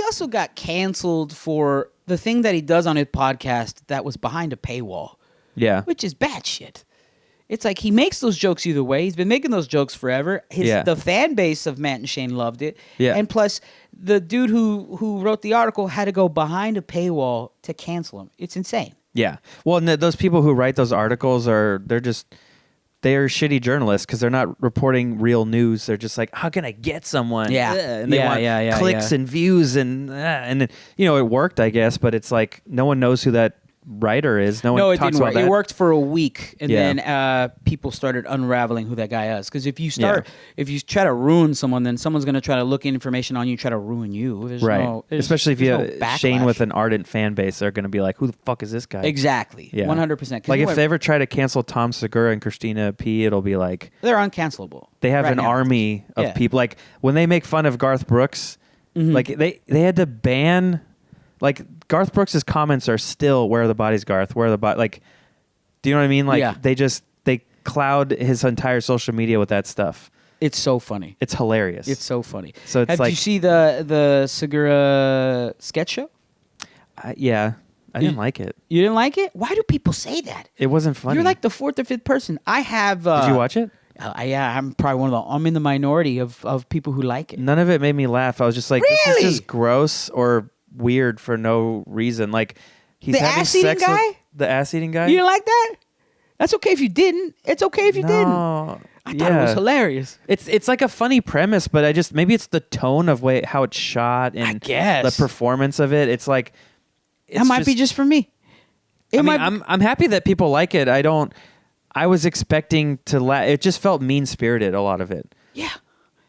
also got canceled for the thing that he does on his podcast that was behind a paywall. Yeah. Which is bad shit. It's like he makes those jokes either way. He's been making those jokes forever. The fan base of Matt and Shane loved it. Yeah. And plus, the dude who wrote the article had to go behind a paywall to cancel him. It's insane. Yeah. Well, and those people who write those articles they're shitty journalists because they're not reporting real news. They're just like, how can I get someone? Yeah. And they want clicks and views and it worked, I guess, but it's like no one knows who that writer is. No one it talks didn't about work. that. It worked for a week, and then people started unraveling who that guy is. Because if you try to ruin someone, then someone's going to try to look at information on you, try to ruin you. Especially if you have Shane with an ardent fan base, they're going to be like, "Who the fuck is this guy?" Exactly, 100%. Like if they ever try to cancel Tom Segura and Christina P, it'll be like they're uncancelable. They have an army of people. Like when they make fun of Garth Brooks, like they had to ban. Like Garth Brooks' comments are still "Where are the bodies, Garth? Where are the bodies?" Like, do you know what I mean? Like they cloud his entire social media with that stuff. It's so funny. It's hilarious. It's so funny. So it's Did you see the Segura sketch show? Yeah, I didn't like it. You didn't like it? Why do people say that? It wasn't funny. You're like the fourth or fifth person. I have. Did you watch it? Yeah, I'm probably I'm in the minority of people who like it. None of it made me laugh. I was just like, really? This is just gross or weird for no reason. Like he's the having ass-eating sex guy? with the ass-eating guy. You didn't like that? That's okay if you didn't. It's okay if you didn't. I thought it was hilarious. It's like a funny premise, but maybe it's the tone of how it's shot and I guess the performance of it. It's like that might be just for me. I'm happy that people like it. I was expecting to laugh. It just felt mean-spirited, a lot of it. Yeah.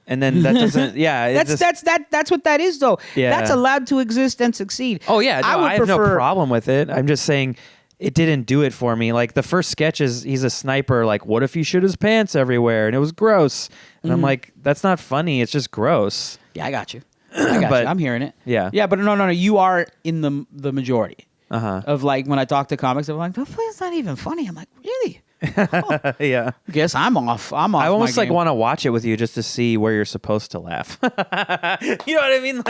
And then that doesn't. Yeah, that's what that is, though. Yeah. That's allowed to exist and succeed. Oh yeah, no, I have no problem with it. I'm just saying it didn't do it for me. Like the first sketch is he's a sniper. Like, what if he shit his pants everywhere? And it was gross. And I'm like, that's not funny. It's just gross. Yeah, I got you. I'm hearing it. Yeah. Yeah, but no. You are in the majority of like when I talk to comics, I'm like, that's not even funny. I'm like, really? Oh. Yeah. Guess I'm off. I almost like want to watch it with you just to see where you're supposed to laugh. You know what I mean?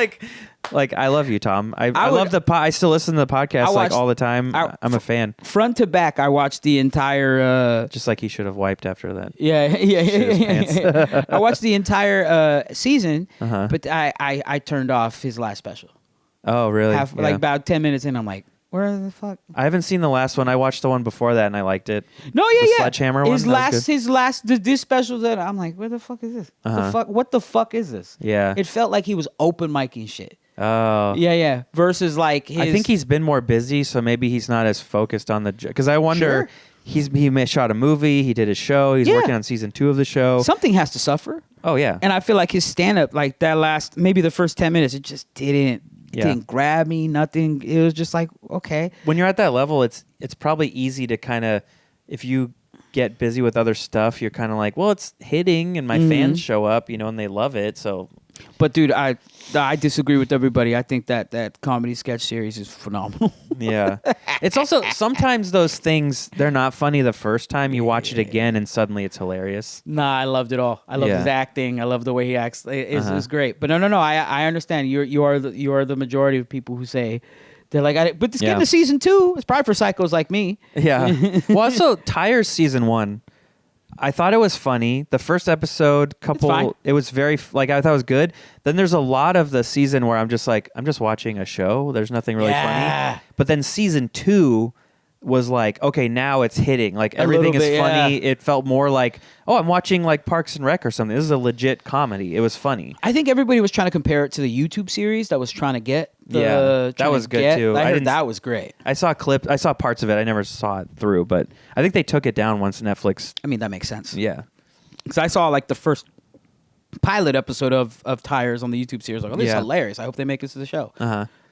Like I love you, Tom. I love I still listen to the podcast all the time. I'm a fan. Front to back, I watched the entire. Just like he should have wiped after that. Yeah. I watched the entire season, but I turned off his last special. Oh, really? Like about 10 minutes in, I'm like, where the fuck? I haven't seen the last one. I watched the one before that and I liked it. No, the Sledgehammer one. This special that I'm like, where the fuck is this? What the fuck is this? Yeah. It felt like he was open micing shit. Oh. Yeah. Versus like I think he's been more busy, so maybe he's not as focused on the. Because I wonder, he shot a movie, he did a show, he's working on season 2 of the show. Something has to suffer. Oh yeah. And I feel like his stand up, like that maybe the first 10 minutes, it just didn't grab me, nothing. It was just like, okay. When you're at that level, it's probably easy to kind of, if you get busy with other stuff, you're kind of like, well, it's hitting and my fans show up, and they love it. So, but dude, I disagree with everybody. I think that comedy sketch series is phenomenal. Yeah. It's also sometimes those things, they're not funny the first time. You watch it again and suddenly it's hilarious. Nah, I loved it all. I love his acting. I love the way he acts. It's great. But no. I understand. You are the majority of people who say they're like, but this getting to season 2. It's probably for psychos like me. Yeah. Well, also Tires season 1. I thought it was funny. The first episode, it was very, I thought it was good. Then there's a lot of the season where I'm just watching a show. There's nothing really funny. But then season 2 was like, okay, now it's hitting. Like everything is funny. It felt more like, oh, I'm watching like Parks and Rec or something. This is a legit comedy. It was funny. I think everybody was trying to compare it to the YouTube series that was trying to get that was good too. I heard that was great. I saw clips. I saw parts of it. I never saw it through, but I think they took it down once Netflix. I mean, that makes sense. Yeah. Because I saw like the first pilot episode of Tires on the YouTube series. Like, oh, this is hilarious. I hope they make this to the show.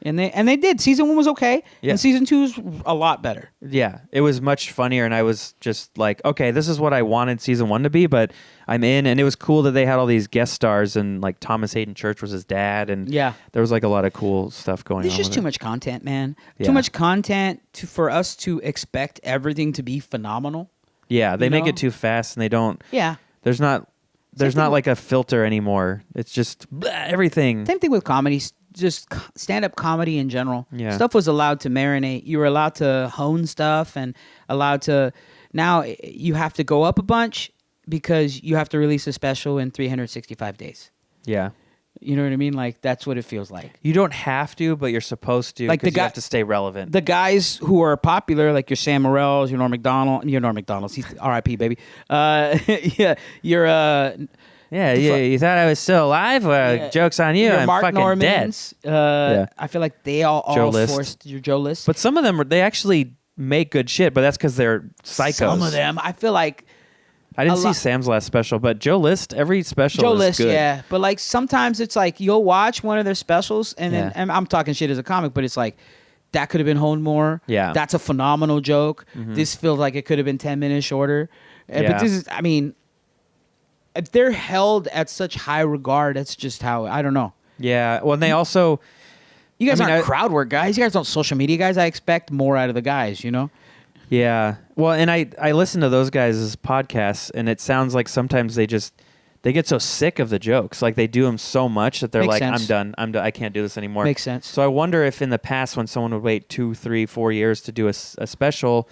And they did. Season 1 was okay. Yeah. And season 2 is a lot better. Yeah. It was much funnier. And I was just like, okay, this is what I wanted season 1 to be, but I'm in. And it was cool that they had all these guest stars and like Thomas Hayden Church was his dad. And there was like a lot of cool stuff going on. There's just too much content, man. Yeah. Too much content for us to expect everything to be phenomenal. Yeah. They make it too fast and they don't. Yeah. There's not like a filter anymore. It's just everything. Same thing with comedy. just stand-up comedy in general. Yeah. Stuff was allowed to marinate. You were allowed to hone stuff and allowed to. Now you have to go up a bunch because you have to release a special in 365 days. Yeah. You know what I mean? Like, that's what it feels like. You don't have to, but you're supposed to. Like you have to stay relevant. The guys who are popular, like your Sam Morrils, your Norm Macdonald's, he's R.I.P. baby. Yeah, you're you thought I was still alive? Joke's on you. I'm Mark fucking Normans, dead. I feel like they all forced your Joe List. But some of them, they actually make good shit, but that's because they're psychos. Some of them, I feel like. I didn't see Sam's last special, but Joe List, every special is good. Yeah. But like sometimes it's like you'll watch one of their specials and then and I'm talking shit as a comic, but it's like that could have been honed more. Yeah. That's a phenomenal joke. Mm-hmm. This feels like it could have been 10 minutes shorter. But this is, I mean, if they're held at such high regard, that's just how, I don't know. Yeah. Well, and they also... You guys aren't crowd work guys. You guys aren't social media guys. I expect more out of the guys, you know? Yeah. Well, and I listen to those guys' podcasts, and it sounds like sometimes they get so sick of the jokes. Like, they do them so much that they're I'm done. I can't do this anymore. Makes sense. So I wonder if in the past when someone would wait 2, 3, 4 years to do a special,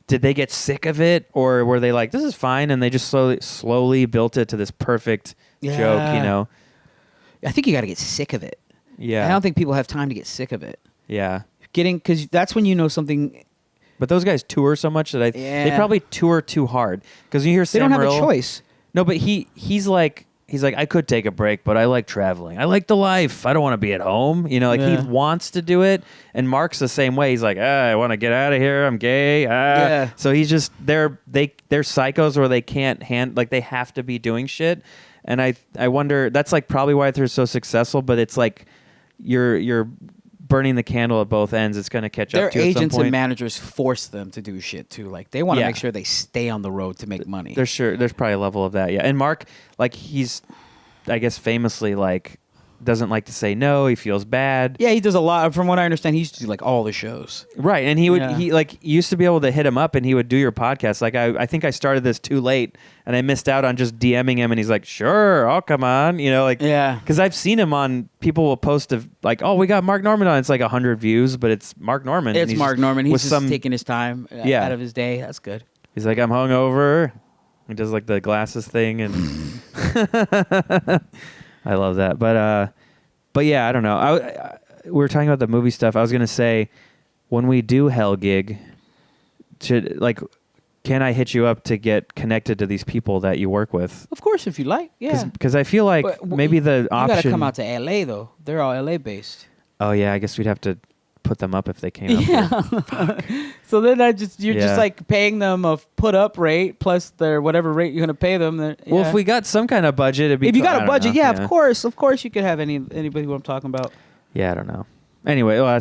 did they get sick of it? Or were they like, this is fine, and they just slowly built it to this perfect joke, you know? I think you got to get sick of it. Yeah. I don't think people have time to get sick of it. Yeah. Because that's when you know something... But those guys tour so much that they probably tour too hard. Because you hear Sam They don't have a choice. No, but he's like, I could take a break, but I like traveling. I like the life. I don't want to be at home. You know, like he wants to do it. And Mark's the same way. He's like, I want to get out of here. I'm gay. So he's just they're psychos where they can't they have to be doing shit. And I wonder, that's like probably why they're so successful. But it's like you're burning the candle at both ends. It's going to catch up to you at some point. Their agents and managers force them to do shit too. Like they want to make sure they stay on the road to make money. There's probably a level of that. Yeah. And Mark, like he's, I guess famously like doesn't like to say no. He feels bad. Yeah. He does a lot. From what I understand, he used to do like all the shows. Right. And he used to be able to hit him up and he would do your podcast. Like I think I started this too late and I missed out on just DMing him and he's like, sure, I'll come on. You know, like, because I've seen him on, people will post like, oh, we got Mark Norman on. It's like 100 views, but it's Mark Norman. It's Mark Norman. He's just taking his time out of his day. That's good. He's like, I'm hungover. He does like the glasses thing and I love that. But yeah, I don't know. We were talking about the movie stuff. I was gonna say, when we do Hell Gig, can I hit you up to get connected to these people that you work with? Of course, if you like. Yeah. Because I feel like maybe the option. You gotta come out to LA though. They're all LA based. Oh yeah, I guess we'd have to put them up if they came up. Yeah. So then you're just like paying them a put up rate plus their whatever rate you're gonna pay them. Well, if we got some kind of budget, it'd be. If you got a budget, of course you could have anybody who I'm talking about. Yeah, I don't know. Anyway, well,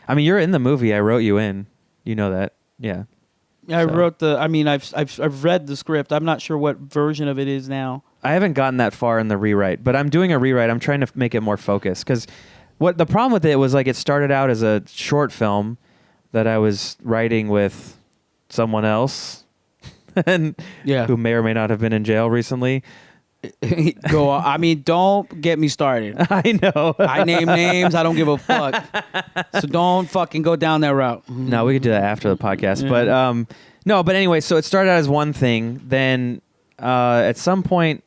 I mean, you're in the movie. I wrote you in. You know that. Yeah. I wrote I've read the script. I'm not sure what version of it is now. I haven't gotten that far in the rewrite, but I'm doing a rewrite. I'm trying to make it more focused because what the problem with it was like it started out as a short film that I was writing with someone else and who may or may not have been in jail recently. Go on. I mean, don't get me started. I know. I name names. I don't give a fuck. So don't fucking go down that route. No, we could do that after the podcast. Yeah. But anyway, so it started out as one thing. Then at some point,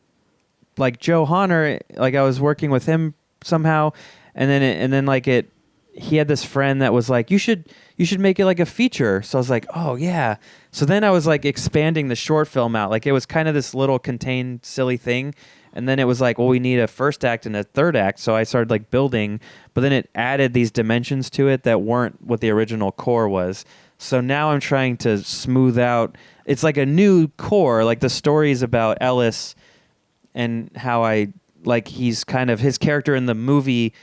like Joe Honor, like I was working with him somehow, and then he had this friend that was like, you should make it like a feature. So I was like, oh yeah. So then I was like expanding the short film out. Like it was kind of this little contained silly thing. And then it was like, well, we need a first act and a third act. So I started like building, but then it added these dimensions to it that weren't what the original core was. So now I'm trying to smooth out. It's like a new core. Like the story is about Ellis and how he's kind of, his character in the movie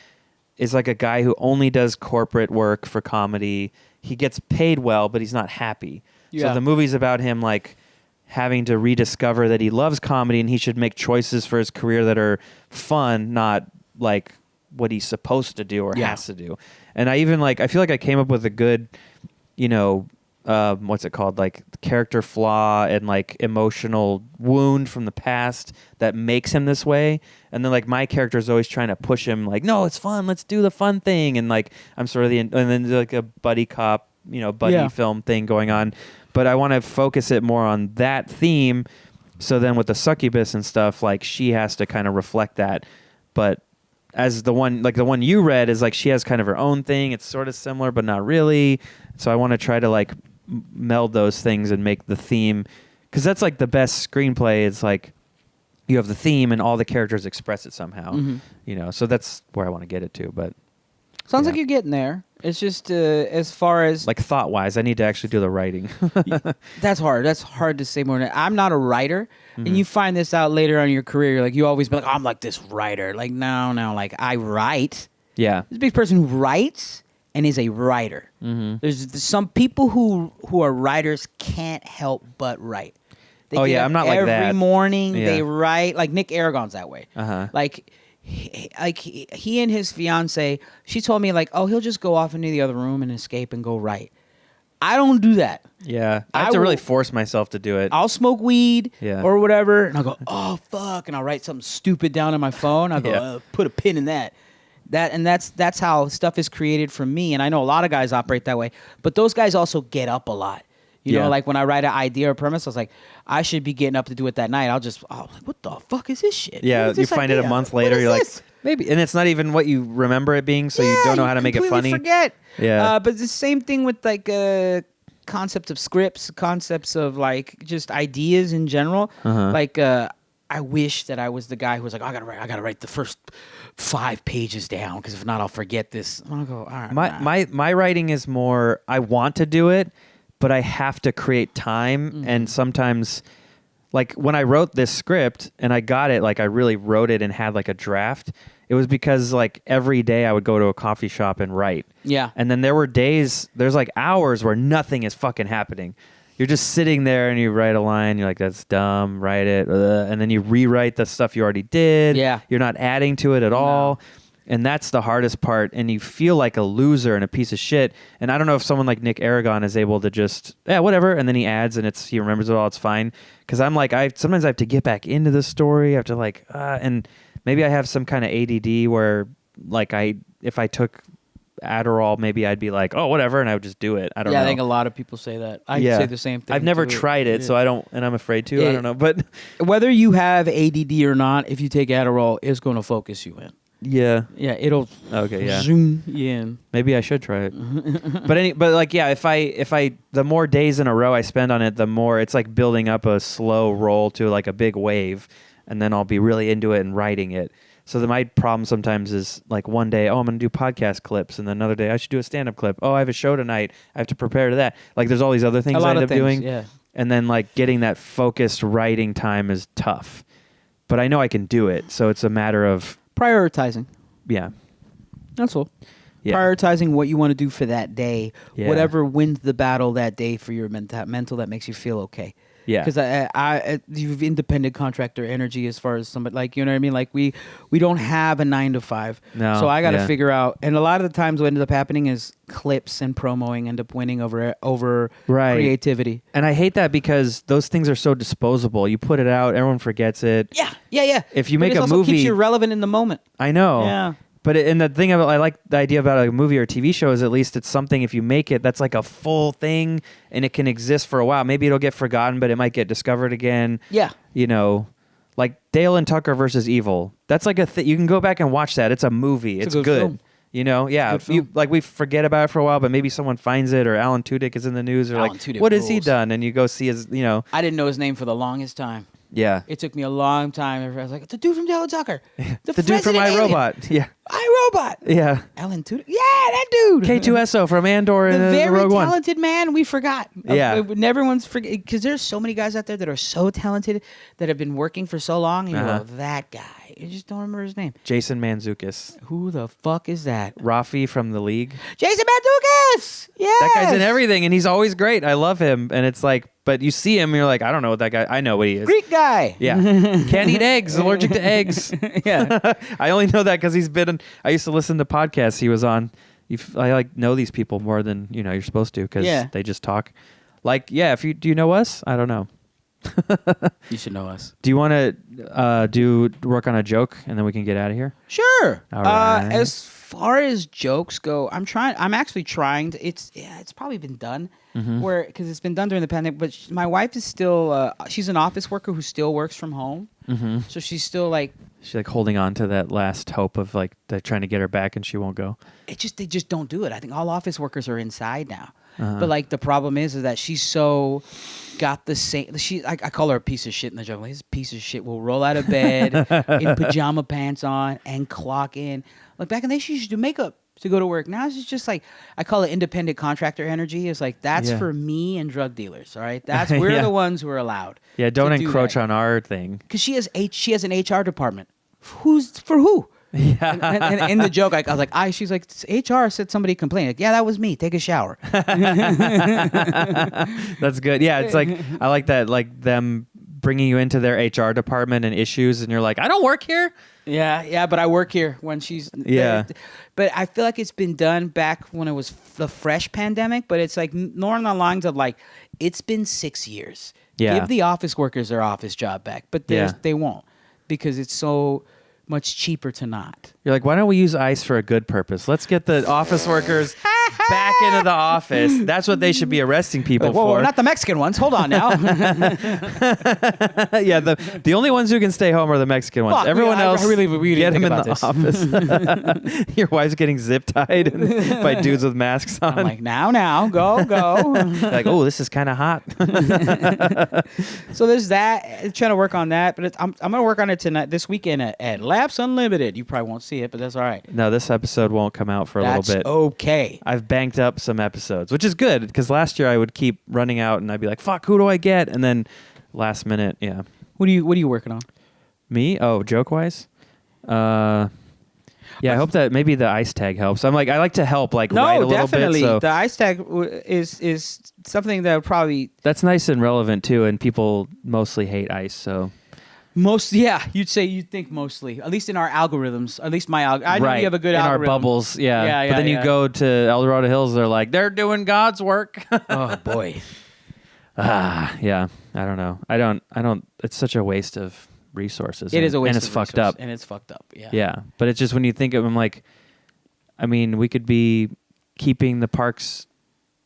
is like a guy who only does corporate work for comedy. He gets paid well, but he's not happy. Yeah. So the movie's about him like having to rediscover that he loves comedy and he should make choices for his career that are fun, not like what he's supposed to do or has to do. And I even I feel like I came up with a good, what's it called? Like character flaw and like emotional wound from the past that makes him this way. And then like my character is always trying to push him like, no, it's fun. Let's do the fun thing. And like, I'm sort of and then like a buddy cop, buddy film thing going on. But I want to focus it more on that theme. So then with the succubus and stuff, like she has to kind of reflect that. But as the one you read is like, she has kind of her own thing. It's sort of similar, but not really. So I want to try to like meld those things and make the theme, because that's like the best screenplay. It's like you have the theme and all the characters express it somehow, so that's where I want to get it to. But sounds like you're getting there. It's just as far as like thought wise, I need to actually do the writing. That's hard to say more than I'm not a writer. And you find this out later on in your career. You're like, you always be like, I'm like this writer. Like no, like I write. Yeah, there's a big person who writes and is a writer. There's some people who are writers can't help but write. They I'm not like that. Every morning they write. Like Nick Aragon's that way. Like he and his fiance, she told me like, oh, he'll just go off into the other room and escape and go write. I don't do that. Yeah, I have to really force myself to do it. I'll smoke weed or whatever, and I'll go, oh fuck, and I'll write something stupid down on my phone. I'll go, put a pin in that. That's how stuff is created for me, and I know a lot of guys operate that way. But those guys also get up a lot. You know, like when I write an idea or premise, I was like, I should be getting up to do it that night. Like, what the fuck is this shit? Yeah, you find it a month later. You're like, maybe, and it's not even what you remember it being, so you don't know how to make it funny. Forget. Yeah, but the same thing with like concepts of scripts, concepts of like just ideas in general. Like I wish that I was the guy who was like, I gotta write the first 5 pages down, because if not, I'll forget this. I'll go, all right. My writing is more, I want to do it, but I have to create time. And sometimes, like when I wrote this script and I got it, like I really wrote it and had like a draft. It was because like every day I would go to a coffee shop and write. Yeah. And then there were days, there's like hours where nothing is fucking happening. You're just sitting there and you write a line. You're like, that's dumb. Write it. And then you rewrite the stuff you already did. Yeah. You're not adding to it at all. And that's the hardest part. And you feel like a loser and a piece of shit. And I don't know if someone like Nick Aragon is able to just, whatever. And then he adds and he remembers it all. It's fine. Because I'm like, sometimes I have to get back into the story. I have to like, and maybe I have some kind of ADD where like if I took Adderall, maybe I'd be like, oh, whatever, and I would just do it. I don't know. Yeah, I think a lot of people say that. I say the same thing. I've never tried it, so I don't, and I'm afraid to. I don't know, but whether you have ADD or not, if you take Adderall, it's going to focus you in. Yeah, it'll zoom you in. Maybe I should try it. but like, if I the more days in a row I spend on it, the more it's like building up a slow roll to like a big wave, and then I'll be really into it and writing it. So my problem sometimes is like one day, I'm going to do podcast clips, and then another day I should do a stand-up clip. Oh, I have a show tonight. I have to prepare to that. Like there's all these other things I end up doing. Yeah. And then like getting that focused writing time is tough. But I know I can do it. So it's a matter of prioritizing. Yeah. That's all. Yeah. Prioritizing what you want to do for that day. Yeah. Whatever wins the battle that day for your mental that makes you feel okay. Yeah, because you've independent contractor energy as far as somebody, like, you know what I mean? Like we don't have a 9 to 5. No, so I got to figure out. And a lot of the times what ends up happening is clips and promoing end up winning over creativity. And I hate that because those things are so disposable. You put it out, everyone forgets it. Yeah. If you make a movie, keeps you relevant in the moment. I know. Yeah. But and the thing I like the idea about a movie or a TV show is at least it's something, if you make it, that's like a full thing and it can exist for a while. Maybe it'll get forgotten, but it might get discovered again. Yeah. You know, like Dale and Tucker versus Evil. That's like you can go back and watch that. It's a movie. It's good. Film. You know, yeah. We forget about it for a while, but maybe someone finds it, or Alan Tudyk is in the news, or Alan Tudyk what has he done? And you go see his, you know. I didn't know his name for the longest time. Yeah. It took me a long time. I was like, the dude from Dale and Tucker. The dude from iRobot. Yeah. iRobot. Yeah. Alan Tudyk. Yeah, that dude. K2SO from Andor and the Rogue One. Very talented man we forgot. Yeah. Everyone's forget, because there's so many guys out there that are so talented that have been working for so long. And you go, that guy. You just don't remember his name. Jason Mantzoukas. Who the fuck is that? Rafi from The League. Jason Mantzoukas. Yeah. That guy's in everything, and he's always great. I love him. And it's like, but you see him, and you're like, I don't know what that guy. I know what he is. Greek guy. Yeah. Can't eat eggs. Allergic to eggs. Yeah. I only know that because he's been. I used to listen to podcasts he was on, I like know these people more than you're supposed to because Yeah. they just talk. Like, yeah, do you know us? I don't know. You should know us. Do you want to work on a joke and then we can get out of here? Sure. All right. As far as jokes go, I'm actually trying to. It's probably been done because it's been done during the pandemic. But my wife is still. She's an office worker who still works from home. Mm-hmm. So she's still like. She's like holding on to that last hope of like they're trying to get her back and she won't go. They just don't do it. I think all office workers are inside now. But like the problem is that she's so got the same. I call her a piece of shit in the joke. Like, this piece of shit will roll out of bed in pajama pants on and clock in. Like back in the day, she used to do makeup to go to work. Now she's just like, I call it independent contractor energy. It's like that's for me and drug dealers. All right, we're the ones who are allowed. Yeah, don't encroach on our thing. Because she has an HR department. Who's for who? Yeah. And in the joke, I was like, she's like, HR said somebody complained. Like, yeah, that was me. Take a shower. That's good. Yeah, it's like, I like that, like them bringing you into their HR department and issues, and you're like, I don't work here. Yeah, but I work here when she's there. But I feel like it's been done back when it was the fresh pandemic, but it's like more on the lines of like, it's been 6 years. Yeah. Give the office workers their office job back, but they won't because it's so much cheaper to not. You're like, why don't we use ICE for a good purpose? Let's get the office workers back into the office. That's what they should be arresting people for. Whoa, not the Mexican ones. Hold on now. Yeah, the only ones who can stay home are the Mexican ones. Fuck, Everyone else, I really get them in about the office. Your wife's getting zip tied by dudes with masks on. I'm like, now, go. Like, oh, this is kind of hot. So there's that. Trying to work on that, but I'm going to work on it tonight, this weekend at Laughs Unlimited. You probably won't see it, but that's all right. No, this episode won't come out for a little bit. Okay. I've banked up some episodes, which is good because last year I would keep running out and I'd be like, fuck, who do I get? And then last minute, yeah. What are you working on? Me? Oh, joke-wise? Yeah, I hope that maybe the ICE tag helps. I like to help write a little definitely. bit. So the ICE tag is something that probably... That's nice and relevant too, and people mostly hate ICE, so... you'd think mostly. At least in our algorithms. At least my algorithm. I know you have a good algorithm. In our bubbles, yeah. But then you go to El Dorado Hills, they're like, they're doing God's work. Oh, boy. Yeah. I don't know. I don't, it's such a waste of resources. It is a waste and of it's fucked up. And it's fucked up, yeah. Yeah. But it's just when you think of them like, I mean, we could be keeping the parks,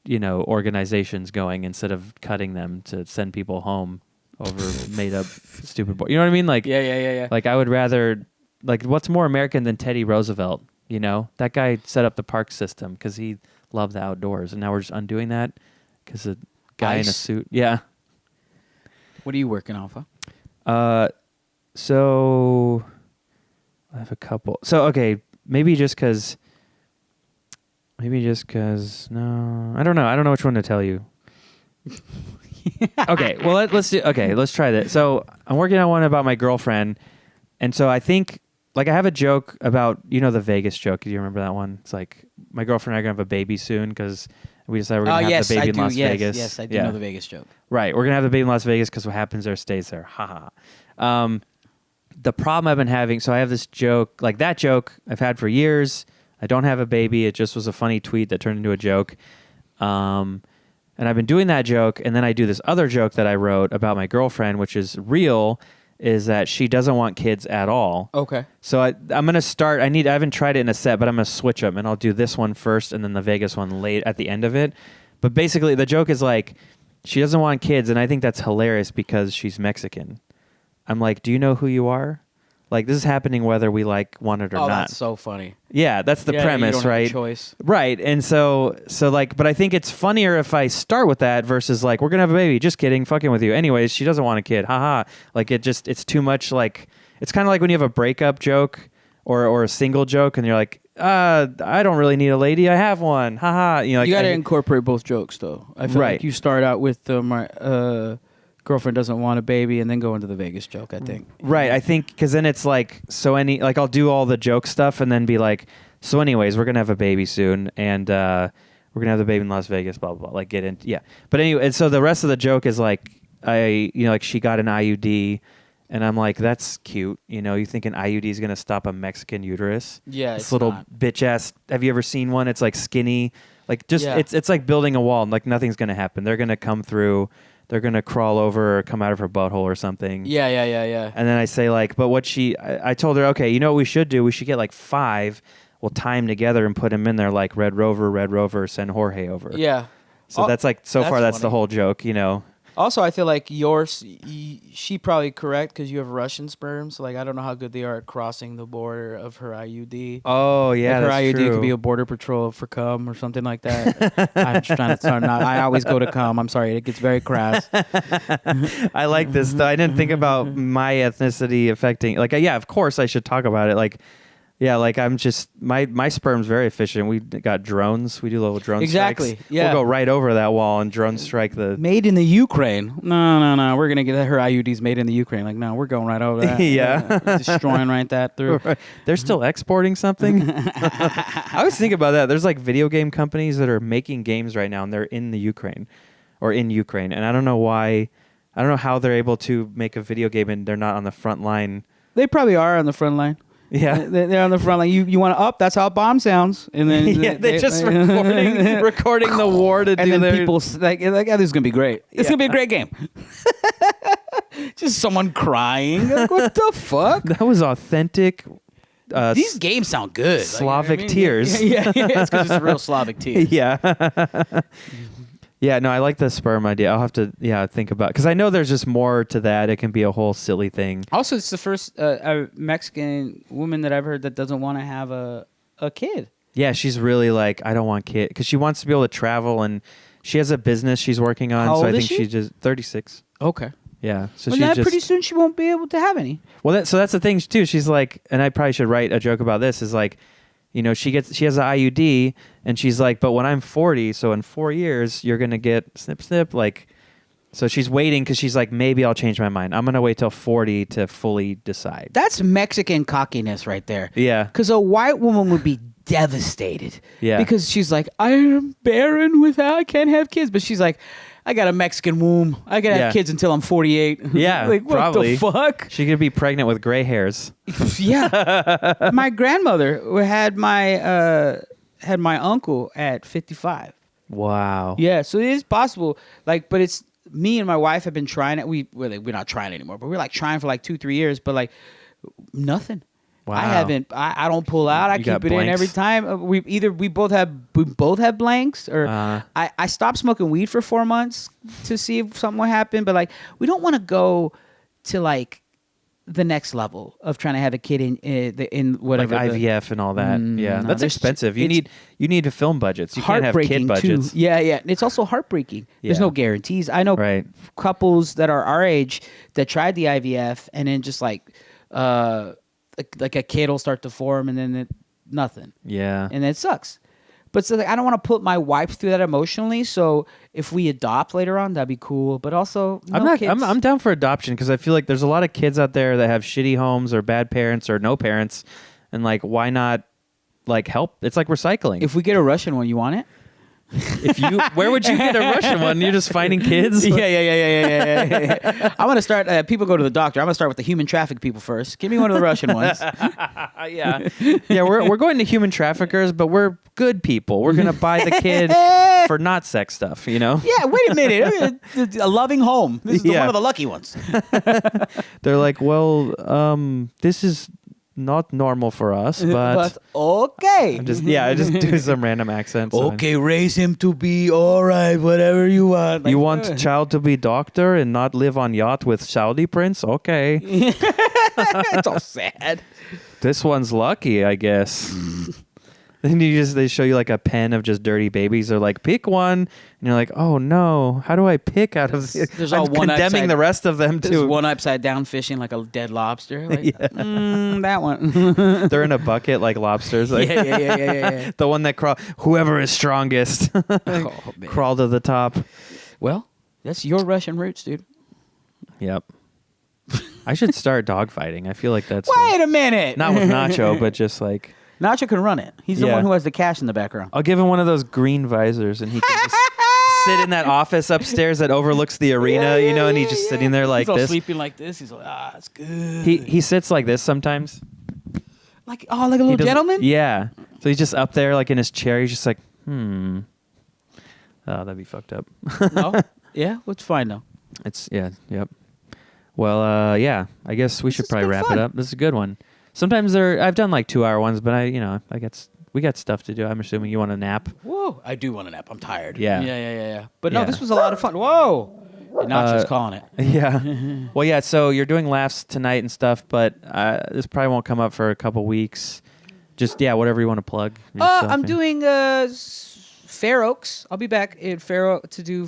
organizations going instead of cutting them to send people home over made up stupid boy. You know what I mean? Like, yeah. Like I would rather, like, what's more American than Teddy Roosevelt? That guy set up the park system because he loved the outdoors, and now we're just undoing that because a guy in a suit. Yeah. What are you working off of? So I have a couple. So okay, maybe just because. No, I don't know. I don't know which one to tell you. Okay, well let's try that. So I'm working on one about my girlfriend, and so I think I have a joke about the Vegas joke. Do you remember that one? It's like my girlfriend and I are gonna have a baby soon because we decided we're gonna have the baby in Las Vegas. Yes, I do know the Vegas joke. Right, we're gonna have the baby in Las Vegas because what happens there stays there. Haha. The problem I've been having, so I have this joke, like that joke I've had for years. I don't have a baby. It just was a funny tweet that turned into a joke. And I've been doing that joke, and then I do this other joke that I wrote about my girlfriend, which is real, is that she doesn't want kids at all. Okay. So I'm going to start, I haven't tried it in a set, but I'm going to switch them, and I'll do this one first and then the Vegas one late at the end of it. But basically, the joke is like, she doesn't want kids, and I think that's hilarious because she's Mexican. I'm like, do you know who you are? Like, this is happening whether we want it or not. Oh, that's so funny. Yeah, that's the premise, you don't right? Have a choice. Right. And so but I think it's funnier if I start with that versus we're going to have a baby. Just kidding. Fucking with you. Anyways, she doesn't want a kid. Haha. Like, it's too much it's kind of like when you have a breakup joke or a single joke and you're like, I don't really need a lady. I have one. Haha. You got to incorporate both jokes, though. I feel like you start out with my girlfriend doesn't want a baby and then go into the Vegas joke, I think. Right. I think because then it's I'll do all the joke stuff and then be like, so anyways, we're going to have a baby soon and we're going to have the baby in Las Vegas, blah, blah, blah. But anyway, and so the rest of the joke is she got an IUD And I'm like, that's cute. You know, you think an IUD is going to stop a Mexican uterus? Yeah, this it's little not. bitch ass. Have you ever seen one? It's like skinny. Like just it's like building a wall. Like nothing's going to happen. They're going to come through. They're going to crawl over or come out of her butthole or something. Yeah. And then I say like, but what I told her, okay, you know what we should do? We should get like 5. We'll tie them together and put them in there like Red Rover, send Jorge over. Yeah. So that's like, so far that's funny. the whole joke, you know. Also, I feel like she probably correct because you have Russian sperm. So, like, I don't know how good they are at crossing the border of her IUD. Oh, yeah, like that's her IUD true. could be a border patrol for cum or something like that. I'm just trying to start. I always go to cum. I'm sorry. It gets very crass. I like this, though. I didn't think about my ethnicity affecting... Like, yeah, of course I should talk about it. Like... Yeah, like I'm just my sperm's very efficient. We got drones. We do little drone exactly. strikes. Yeah, we'll go right over that wall and drone strike the. Made in the Ukraine. No. We're gonna get her IUDs made in the Ukraine. Like no, we're going right over that. Yeah, destroying right that through. Right. They're still exporting something. I always think about that. There's like video game companies that are making games right now, and they're in the Ukraine, and I don't know why. I don't know how they're able to make a video game and they're not on the front line. They probably are on the front line. Yeah, they're on the front line. You want to up? That's how a bomb sounds. And then they just recording the war to and do then their... people like, oh, this is gonna be great. It's gonna be a great game. Just someone crying. Like, what the fuck? That was authentic. These games sound good. Slavic tears. Yeah, it's because it's real Slavic tears. Yeah. Yeah, no, I like the sperm idea. I'll have to, think about, because I know there's just more to that. It can be a whole silly thing. Also, it's the first Mexican woman that I've heard that doesn't want to have a kid. Yeah, she's really like, I don't want kid, because she wants to be able to travel, and she has a business she's working on. How so old I think is she? she's just 36. Okay. Yeah, so well, she's pretty soon she won't be able to have any. Well, so that's the thing too. She's like, and I probably should write a joke about this. Is like, you know, she has an IUD, and she's like, but when I'm 40, so in 4 years, you're gonna get snip snip. Like, so she's waiting because she's like, maybe I'll change my mind. I'm gonna wait till 40 to fully decide. That's Mexican cockiness right there. Yeah, because a white woman would be devastated. Yeah, because she's like, I am barren I can't have kids, but she's like, I got a Mexican womb. I gotta have kids until I'm 48. Yeah, like what probably. the fuck? She could be pregnant with gray hairs. Yeah, my grandmother had my uncle at 55. Wow. Yeah, so it is possible. Like, but it's me and my wife have been trying it. We're not trying anymore, but we're like trying for like 2-3 years, but like nothing. Wow. I haven't. I don't pull out. I keep it in every time. We both have blanks, or I stopped smoking weed for 4 months to see if something would happen. But like, we don't want to go to like the next level of trying to have a kid in whatever, like IVF and all that. Yeah, that's expensive. You need to film budgets. You can't have kid budgets. Too. Yeah. It's also heartbreaking. There's no guarantees. I know couples that are our age that tried the IVF and then just like a kid will start to form and then nothing. Yeah. And it sucks. But so like, I don't want to put my wife through that emotionally. So if we adopt later on, that'd be cool. But also, I'm down for adoption because I feel like there's a lot of kids out there that have shitty homes or bad parents or no parents, and like, why not like help? It's like recycling. If we get a Russian one, you want it? Where would you get a Russian one? You're just finding kids? Yeah. I'm gonna start. People go to the doctor. I'm gonna start with the human traffic people first. Give me one of the Russian ones. Yeah. We're going to human traffickers, but we're good people. We're gonna buy the kid for not sex stuff. You know? Yeah. Wait a minute. A loving home. This is one of the lucky ones. They're like, well, this is not normal for us, but okay. I just do some random accents. Okay, raise him to be all right, whatever you want. You want child to be doctor and not live on yacht with Saudi prince? Okay. It's all sad. This one's lucky, I guess. Then they show you like a pen of just dirty babies. They're like, pick one, and you're like, oh no, how do I pick out of this? There's I'm condemning the rest of them There's too. one upside down fishing like a dead lobster. Like, that one. They're in a bucket like lobsters. Like, yeah. The one that whoever is strongest, crawl to the top. Well, that's your Russian roots, dude. Yep. I should start dogfighting. I feel like that's Wait a minute. Not with Nacho, but just like. Nacho can run it. He's the one who has the cash in the background. I'll give him one of those green visors, and he can just sit in that office upstairs that overlooks the arena, and he's just sitting there like he's all this. sleeping like this. He's like, it's good. He sits like this sometimes. Like a little gentleman? Yeah. So he's just up there like in his chair. He's just like, Oh, that'd be fucked up. No? Yeah? What's fine though? Yep. Well, I guess we should probably wrap it up. This is a good one. Sometimes I've done like 2-hour ones, but we got stuff to do. I'm assuming you want a nap. Whoa, I do want a nap. I'm tired. Yeah. But no, this was a lot of fun. Whoa. Nacho's calling it. Yeah. Well, yeah, so you're doing laughs tonight and stuff, but this probably won't come up for a couple weeks. Just, whatever you want to plug. I'm doing Fair Oaks. I'll be back in Fair Oaks to do,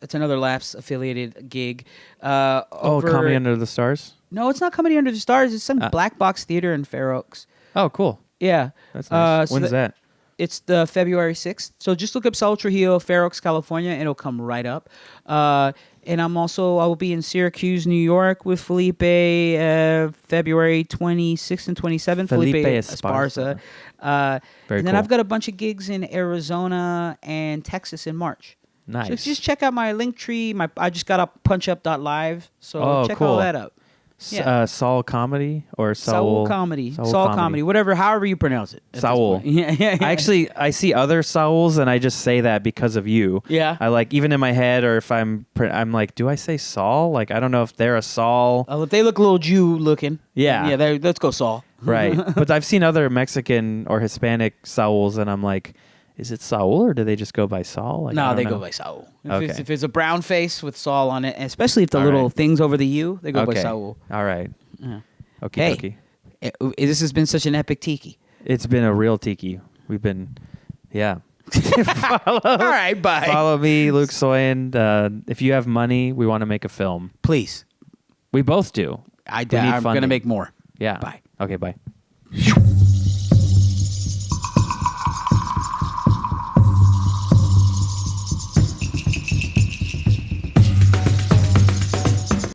it's another Laughs affiliated gig. Comedy Under the Stars? No, it's not Comedy Under the Stars. It's some black box theater in Fair Oaks. Oh, cool. Yeah. That's nice. When's that? It's the February 6th. So just look up Saul Trujillo, Fair Oaks, California, and it'll come right up. And I will be in Syracuse, New York with Felipe February 26th and 27th. Felipe Esparza. And then I've got a bunch of gigs in Arizona and Texas in March. Nice. So just check out my link tree. I just got up punchup.live. So check cool. all that up. Yeah. Saul Comedy or Saul Comedy. Saul Comedy. Whatever, however you pronounce it. Saul. Yeah. Actually, I see other Sauls and I just say that because of you. Yeah. I like, even in my head, or if I'm like, do I say Saul? Like, I don't know if they're a Saul. If they look a little Jew looking. Yeah. Yeah, let's go Saul. Right. But I've seen other Mexican or Hispanic Sauls and I'm like, is it Saul or do they just go by Saul? Like, no, they go by Saul. Okay. If it's a brown face with Saul on it, especially if the little things over the U, they go by Saul. All right. Okay. This has been such an epic Tiki. It's been a real Tiki. We've been, All right, bye. Follow me, Luke Soyan. If you have money, we want to make a film. Please. We both do. I'm going to make more. Yeah. Bye. Okay, bye.